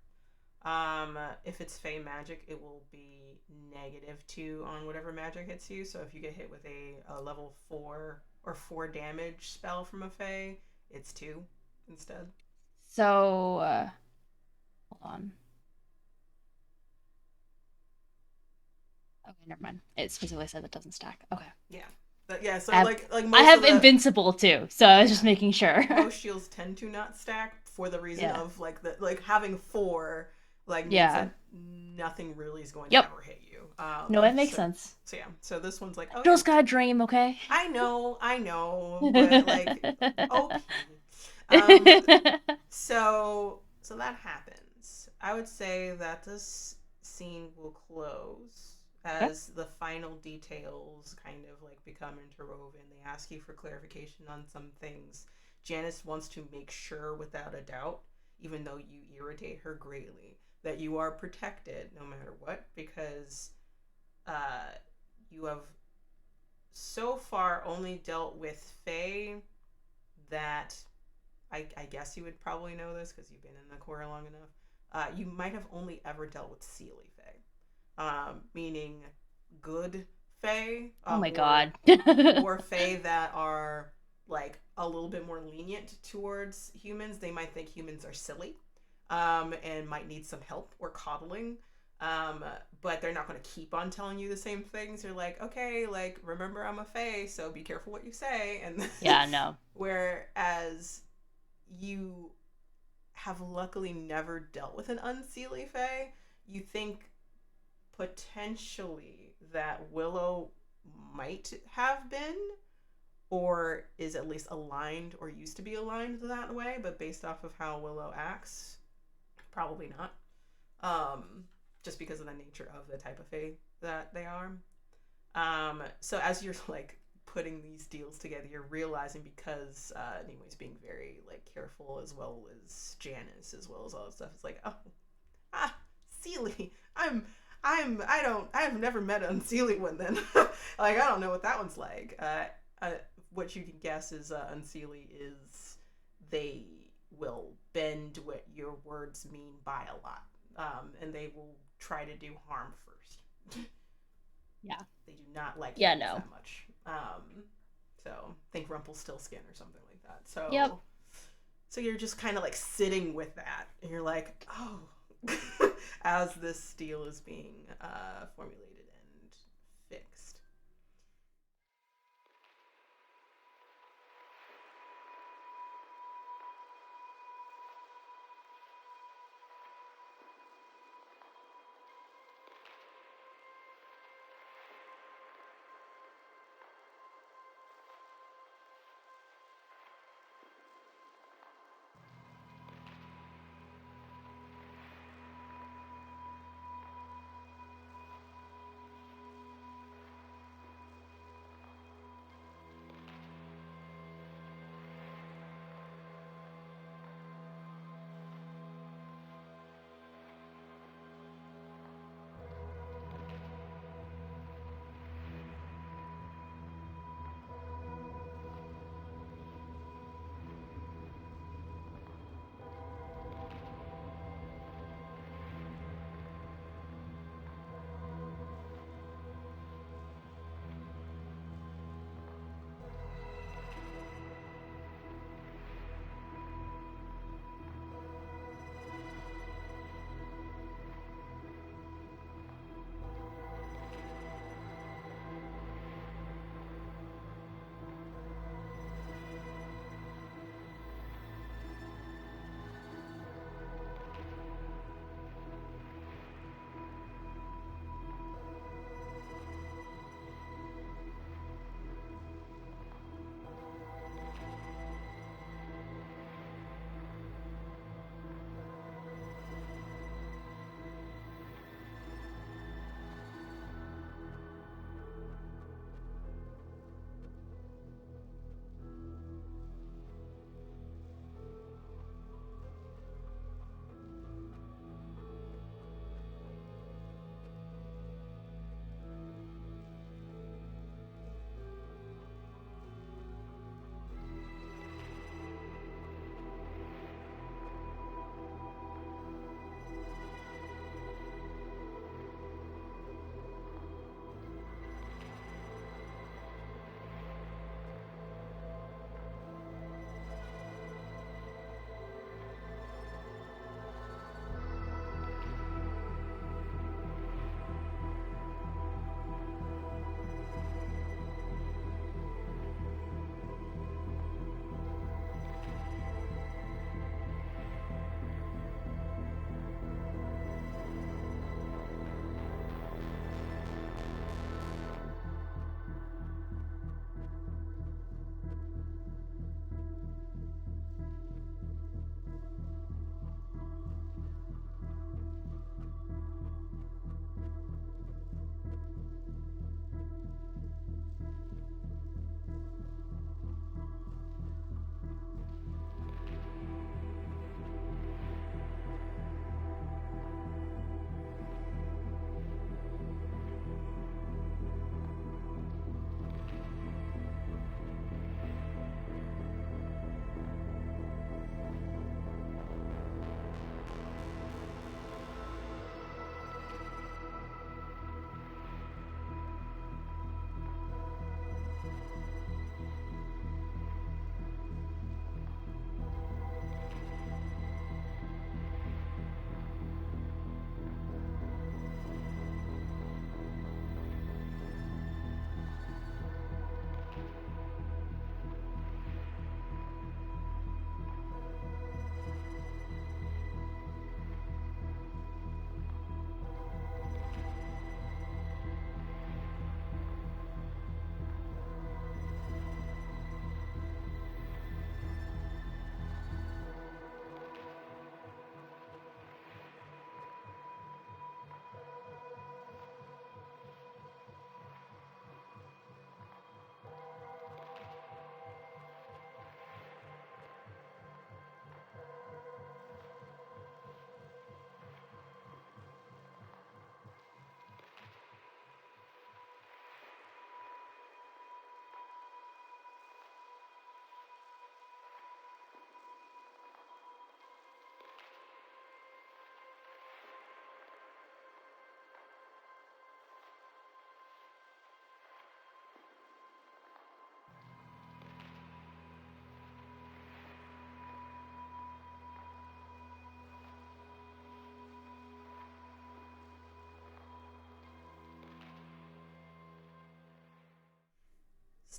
if it's Fae magic, it will be -2 on whatever magic hits you. So if you get hit with a level 4 or 4 damage spell from a Fae, it's 2 instead. So, hold on. Okay, never mind. It specifically said that doesn't stack. Okay. Yeah. Yeah, so like most I have invincible too, so I was just making sure. Most shields tend to not stack for the reason of like having 4 like means that nothing really is going to ever hit you. No, it makes sense. So yeah, so this one's like, oh, girl's got a dream, okay? I know, but like, okay. So that happens. I would say that this scene will close as the final details kind of like become interwoven. They ask you for clarification on some things. Janice wants to make sure without a doubt, even though you irritate her greatly, that you are protected no matter what, because you have so far only dealt with Fae that I guess you would probably know this because you've been in the Corps long enough. You might have only ever dealt with Seelie Fae. Meaning good Fae. Oh my god. Or Fae that are like a little bit more lenient towards humans. They might think humans are silly and might need some help or coddling. But they're not going to keep on telling you the same things. They're like, okay, like, remember I'm a Fae, so be careful what you say. And yeah, no. Whereas you have luckily never dealt with an unseelie Fae, you think potentially that Willow might have been, or is at least aligned or used to be aligned that way, but based off of how Willow acts, probably not. Just because of the nature of the type of fae that they are. So as you're like putting these deals together, you're realizing because Nimue's being very like careful, as well as Janice, as well as all that stuff. It's like, oh, Seelie, I have never met an Unseelie one then. Like, I don't know what that one's like. What you can guess is Unseelie is they will bend what your words mean by a lot. And they will try to do harm first. Yeah. They do not like no. that much. So think Rumpelstiltskin or something like that. So yep. So you're just kind of like sitting with that, and you're like, oh, as this deal is being formulated and fixed.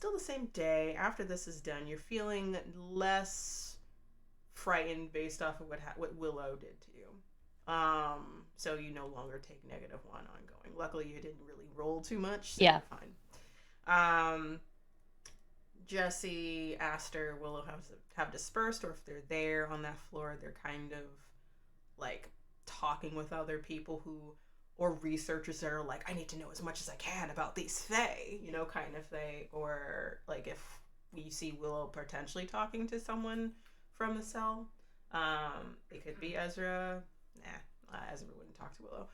still the same day. After this is done, you're feeling less frightened based off of what Willow did to you. So you no longer take -1 ongoing. Luckily, you didn't really roll too much, so you're fine. Jessie, Aster, Willow have dispersed, or if they're there on that floor, they're kind of like talking with other people or researchers that are like, I need to know as much as I can about these Fae, kind of thing. Or like if you see Willow potentially talking to someone from the cell, it could be Ezra. Ezra wouldn't talk to Willow.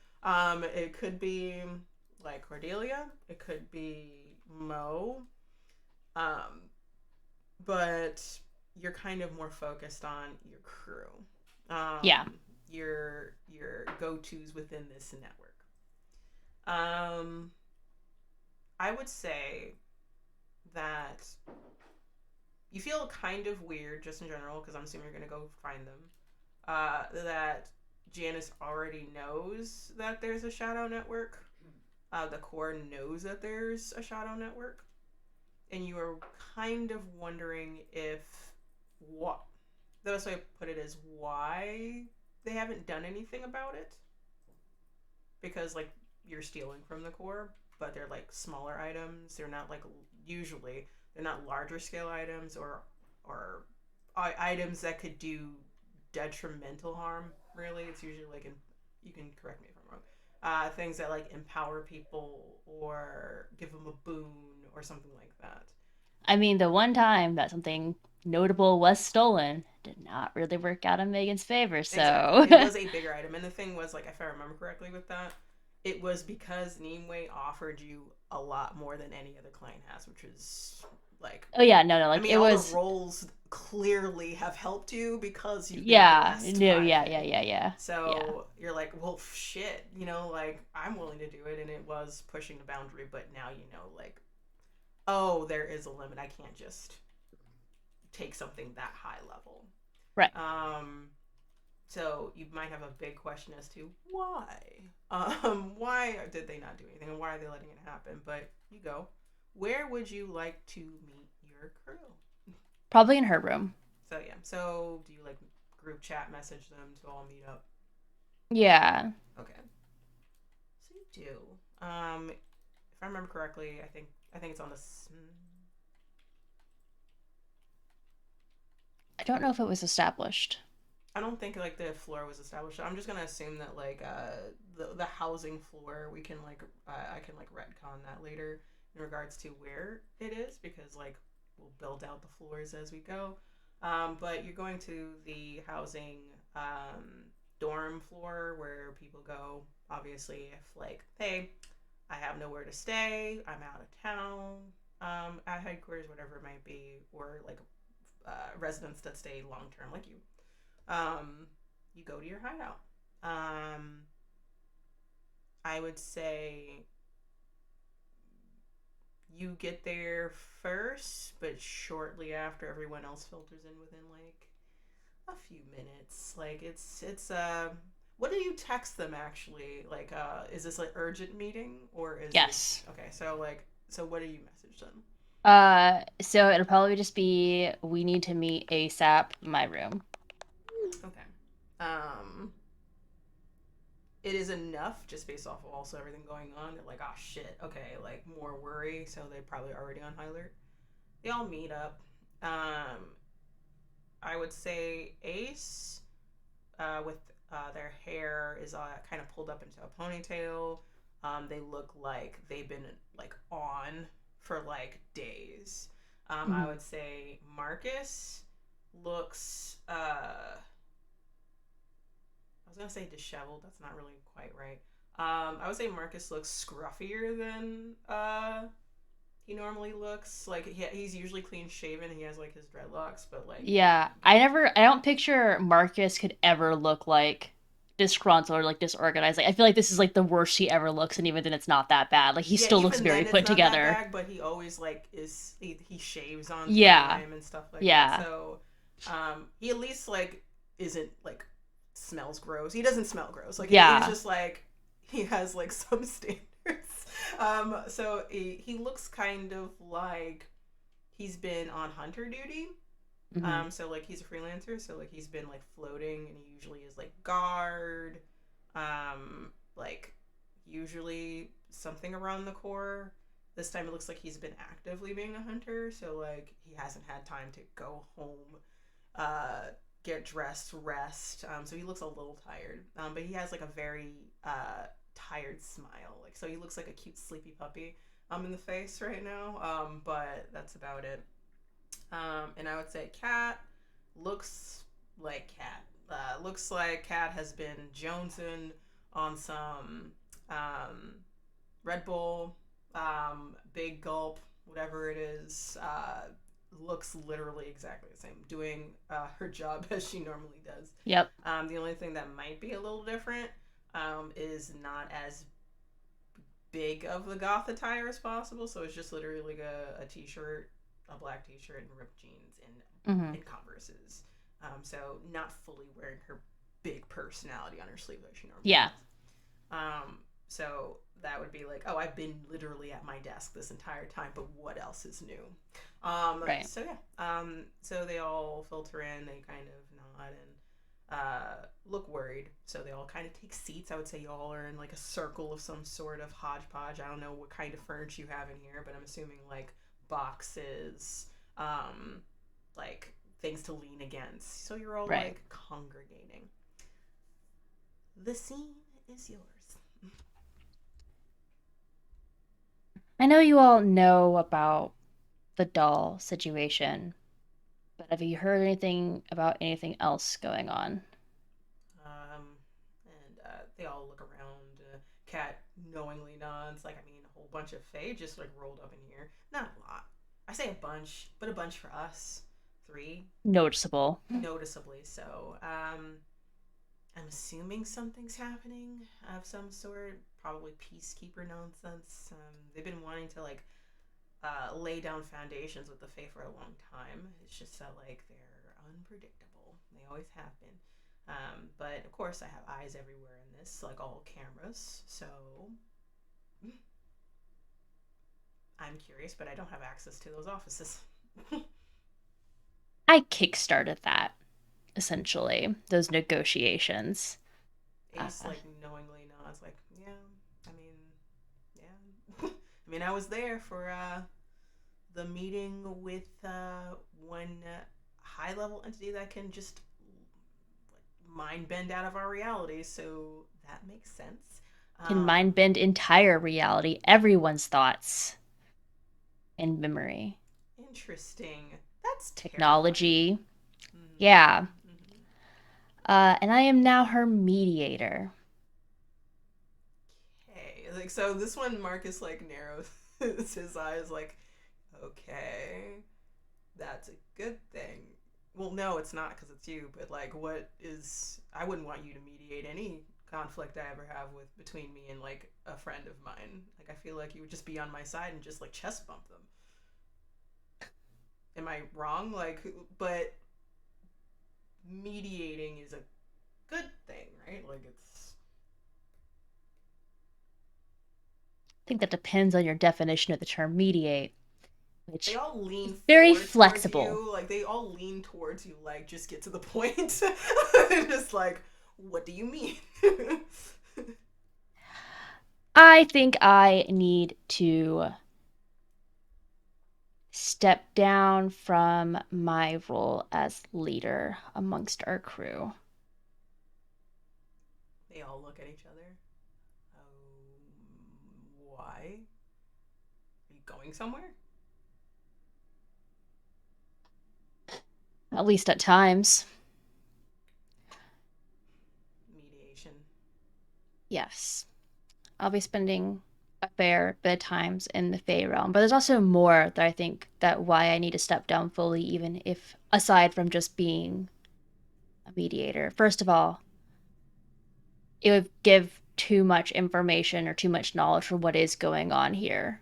It could be like Cordelia. It could be Mo. But you're kind of more focused on your crew. Your go-tos within this network. I would say that you feel kind of weird just in general, because I'm assuming you're going to go find them, that Janice already knows that there's a shadow network. The Corps knows that there's a shadow network. And you are kind of wondering the best way to put it is why they haven't done anything about it. Because, like, you're stealing from the Corps, but they're, like, smaller items. They're not, like, usually, they're not larger scale items or items that could do detrimental harm, really. It's usually, like, you can correct me if I'm wrong, things that, like, empower people or give them a boon or something like that. I mean, the one time that something notable was stolen did not really work out in Megan's favor, so... Exactly. It was a bigger item, and the thing was, like, if I remember correctly with that, it was because 𝒉𝒒 offered you a lot more than any other client has, which is, like... Oh, yeah, no, like, I mean, it all was... the roles clearly have helped you because you've been blessed by it. So, you're like, well, shit, like, I'm willing to do it, and it was pushing the boundary, but now like, oh, there is a limit. I can't just take something that high level. Right. So you might have a big question as to why. Why did they not do anything, and why are they letting it happen? But you go. Where would you like to meet your crew? Probably in her room. So yeah. So do you like group chat message them to all meet up? Yeah. Okay. So you do. If I remember correctly, I think it's on this. I don't know if it was established. I don't think like the floor was established. I'm just gonna assume that like the housing floor, we can like I can like retcon that later in regards to where it is, because like we'll build out the floors as we go. But you're going to the housing dorm floor where people go, obviously, if like, hey, I have nowhere to stay, I'm out of town, at headquarters, whatever it might be, or like residents that stay long term like you. You go to your hideout. I would say you get there first, but shortly after everyone else filters in within like a few minutes. Like it's what do you text them actually? Like is this like urgent meeting or is Yes. Okay, so what do you message them? So it'll probably just be, we need to meet ASAP, my room. Okay. It is enough just based off of also everything going on. They're like, oh shit, okay, like more worry, so they're probably already on high alert. They all meet up. I would say Ace, with their hair is kind of pulled up into a ponytail. They look like they've been like on for like days. I would say Marcus looks I was gonna say disheveled. That's not really quite right. I would say Marcus looks scruffier than he normally looks. Like he's usually clean shaven. He has like his dreadlocks, but like I don't picture Marcus could ever look like disgruntled or like disorganized. Like I feel like this is like the worst he ever looks, and even then it's not that bad. Like he still looks very put together. That bad, but he always like he shaves on time and stuff like that. So he at least like isn't like smells gross. He doesn't smell gross. Like he's just like he has like some standards. So he looks kind of like he's been on hunter duty. Mm-hmm. So like he's a freelancer, so like he's been like floating, and he usually is like guard, like usually something around the core. This time it looks like he's been actively being a hunter, so like he hasn't had time to go home, uh, get dressed, rest. So he looks a little tired. But he has like a very tired smile. Like so he looks like a cute sleepy puppy in the face right now. But that's about it. And I would say cat looks like cat. Looks like cat has been jonesing on some Red Bull, big gulp, whatever it is. Looks literally exactly the same, doing her job as she normally does. Yep. The only thing that might be a little different is not as big of the goth attire as possible. So it's just literally like a t-shirt, a black t-shirt, and ripped jeans Mm-hmm. and Converses. So not fully wearing her big personality on her sleeve like she normally Yeah. does. So that would be like, oh, I've been literally at my desk this entire time, but what else is new? Right. So yeah. So they all filter in, they kind of nod and look worried. So they all kind of take seats. I would say y'all are in like a circle of some sort of hodgepodge. I don't know what kind of furniture you have in here, but I'm assuming like boxes, like things to lean against. So you're all Right. like congregating. The scene is yours. I know you all know about the doll situation, but have you heard anything about anything else going on? And they all look around. Cat knowingly nods. Like, I mean, a whole bunch of Fae just like rolled up in here. Not a lot. I say a bunch, but a bunch for us. 3, Noticeable. noticeably so. I'm assuming something's happening of some sort. Probably peacekeeper nonsense. They've been wanting to like lay down foundations with the Fae for a long time. It's just that like they're unpredictable. They always have been. But of course, I have eyes everywhere in this, like all cameras. So I'm curious, but I don't have access to those offices. I kickstarted that, essentially, those negotiations. Ace like knowingly nods, like, yeah. I mean, yeah. I mean, I was there for the meeting with one high level entity that can just mind bend out of our reality, so that makes sense. Can mind bend entire reality, everyone's thoughts and memory. Interesting. That's Technology. Mm-hmm. Yeah. Mm-hmm. And I am now her mediator. Okay, like so this one Marcus like narrows his eyes like, okay, that's a good thing. Well, no, it's not because it's you, but like, what is? I wouldn't want you to mediate any conflict I ever have with between me and like a friend of mine. Like, I feel like you would just be on my side and just like chest bump them. Am I wrong? Like, but mediating is a good thing, right? Like, it's I think that depends on your definition of the term mediate, which they all lean is very forward towards flexible. you. Like, they all lean towards you. Like, just get to the point. Just like, what do you mean? I think I need to step down from my role as leader amongst our crew. They all look at each other. Why? Are you going somewhere? At least at times. Mediation. Yes. I'll be spending a fair bit of times in the Fey realm, but there's also more that I think that why I need to step down fully, even if aside from just being a mediator. First of all, it would give too much information or too much knowledge for what is going on here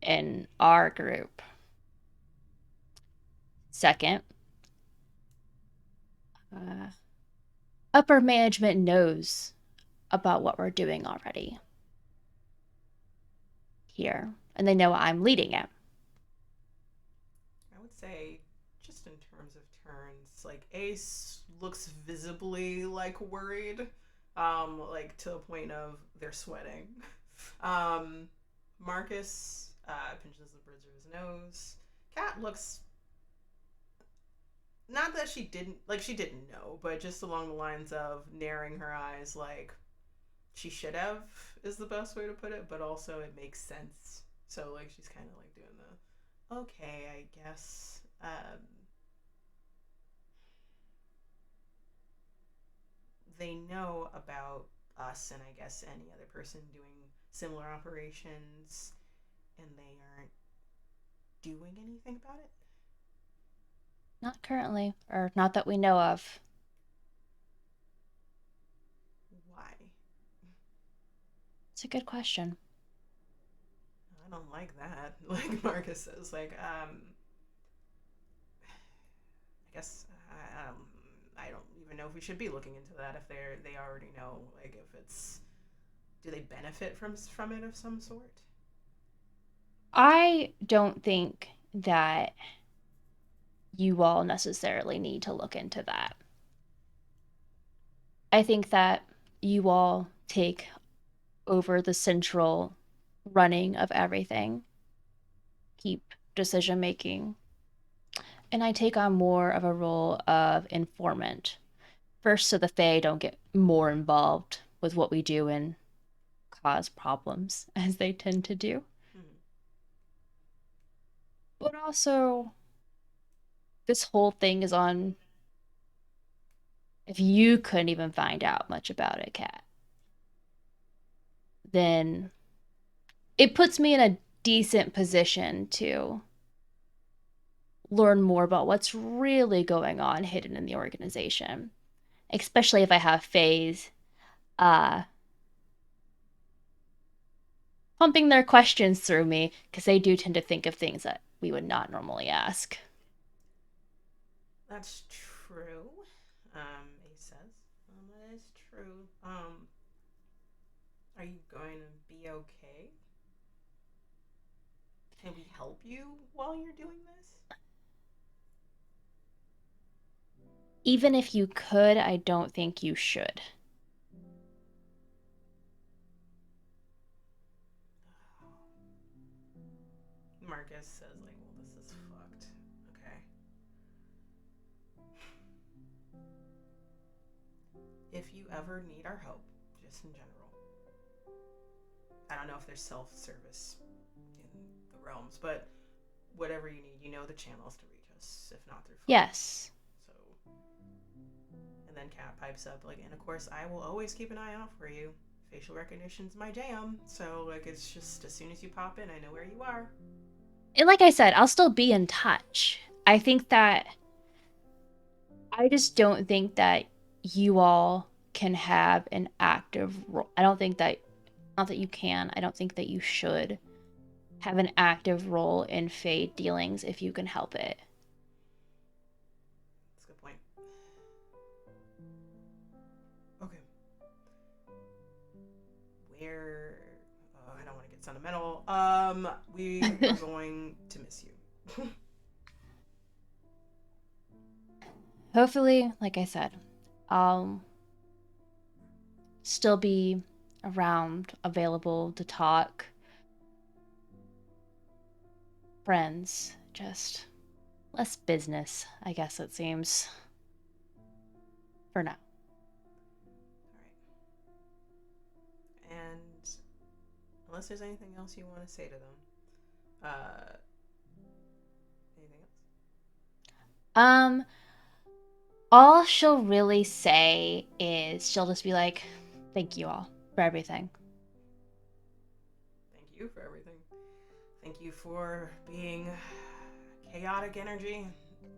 in our group. Second, upper management knows about what we're doing already here, and they know I'm leading it. say, just in terms of turns, like Ace looks visibly like worried, like to the point of they're sweating. Um, Marcus pinches the bridge of his nose. Kat looks, not that she didn't know, but just along the lines of narrowing her eyes, like she should have is the best way to put it, but also it makes sense. So like she's kind of like doing the okay, I guess. They know about us and I guess any other person doing similar operations, and they aren't doing anything about it. Not currently, or not that we know of. Why? It's a good question. I don't like that. Like Marcus says, like I guess I don't even know if we should be looking into that if they already know. Like if it's, do they benefit from it of some sort? I don't think that you all necessarily need to look into that. I think that you all take over the central running of everything, keep decision making, and I take on more of a role of informant. First, so the Fae don't get more involved with what we do and cause problems, as they tend to do. Hmm. But also, this whole thing is on. If you couldn't even find out much about it, Kat, then it puts me in a decent position to learn more about what's really going on hidden in the organization, especially if I have Faye's uh, pumping their questions through me, because they do tend to think of things that we would not normally ask. That's true. He says, that is true. Are you going to be okay? Can we help you while you're doing this? Even if you could, I don't think you should. Marcus says, like, well, this is fucked. Okay. If you ever need our help, just in general, I don't know if there's self-service in the realms, but whatever you need, you know the channels to reach us, if not through phone. Yes. So, and then Kat pipes up, like, and of course, I will always keep an eye out for you. Facial recognition's my jam, so, like, it's just as soon as you pop in, I know where you are. And like I said, I'll still be in touch. I think that I just don't think that you all can have an active role. I don't think that, not that you can, I don't think that you should have an active role in Fade dealings if you can help it. That's a good point. Okay. We're, I don't want to get sentimental. We are going to miss you. Hopefully, like I said, I'll still be around, available to talk. Friends, just less business, I guess it seems. For now. All right. And unless there's anything else you want to say to them, anything else? Um, all she'll really say is she'll just be like, thank you all for everything. Thank you for everything. Thank you for being chaotic energy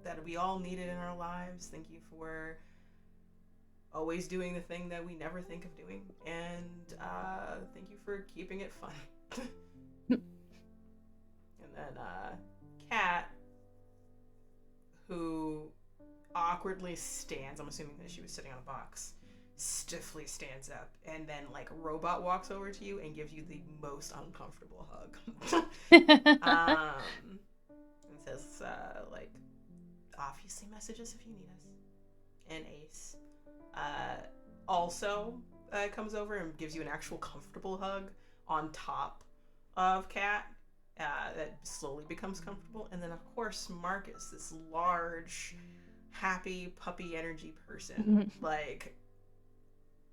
that we all needed in our lives. Thank you for always doing the thing that we never think of doing. And thank you for keeping it fun. And then Kat, who awkwardly stands, I'm assuming that she was sitting on a box, stiffly stands up and then like robot walks over to you and gives you the most uncomfortable hug. And says, like, obviously message us if you need us. And Ace also comes over and gives you an actual comfortable hug on top of Cat. That slowly becomes comfortable. And then, of course, Marcus, this large, happy, puppy energy person, like,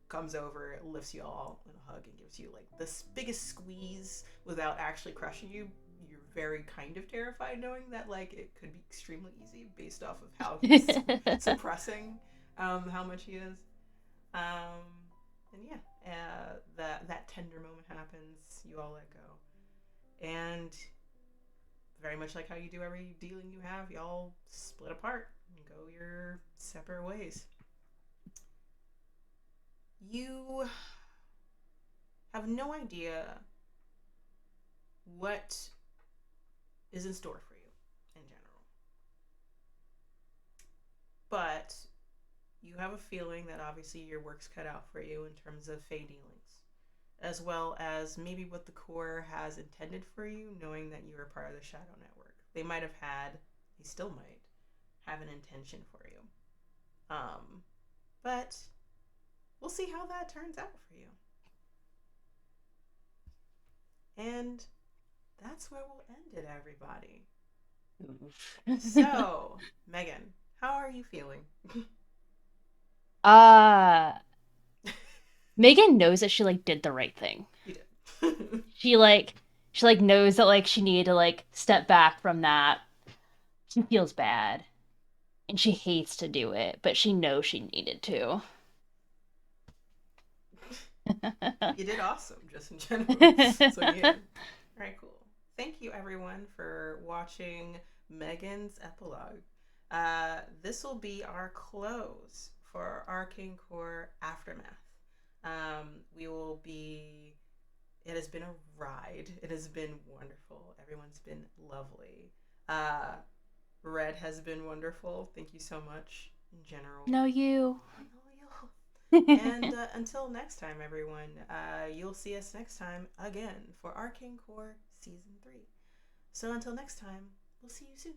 comes over, lifts you all in a hug, and gives you, like, the biggest squeeze without actually crushing you. You're very kind of terrified knowing that, like, it could be extremely easy based off of how he's suppressing how much he is. And yeah, that tender moment happens. You all let go. And very much like how you do every dealing you have, y'all split apart and go your separate ways. You have no idea what is in store for you in general. But you have a feeling that obviously your work's cut out for you in terms of Fey dealings, as well as maybe what the Corps has intended for you, knowing that you are part of the Shadow Network. They might have had, they still might, have an intention for you. But we'll see how that turns out for you. And that's where we'll end it, everybody. So, Megan, how are you feeling? Megan knows that she like did the right thing. You did. she knows that like she needed to like step back from that. She feels bad. And she hates to do it, but she knows she needed to. You did awesome, just in general. So yeah. All right, cool. Thank you, everyone, for watching Megan's epilogue. This will be our close for Arcane Corps AfterMath. We will be... It has been a ride. It has been wonderful. Everyone's been lovely. Red has been wonderful. Thank you so much in general. No, you. And until next time, everyone, you'll see us next time again for Arcane Corps Season 3. So until next time, we'll see you soon.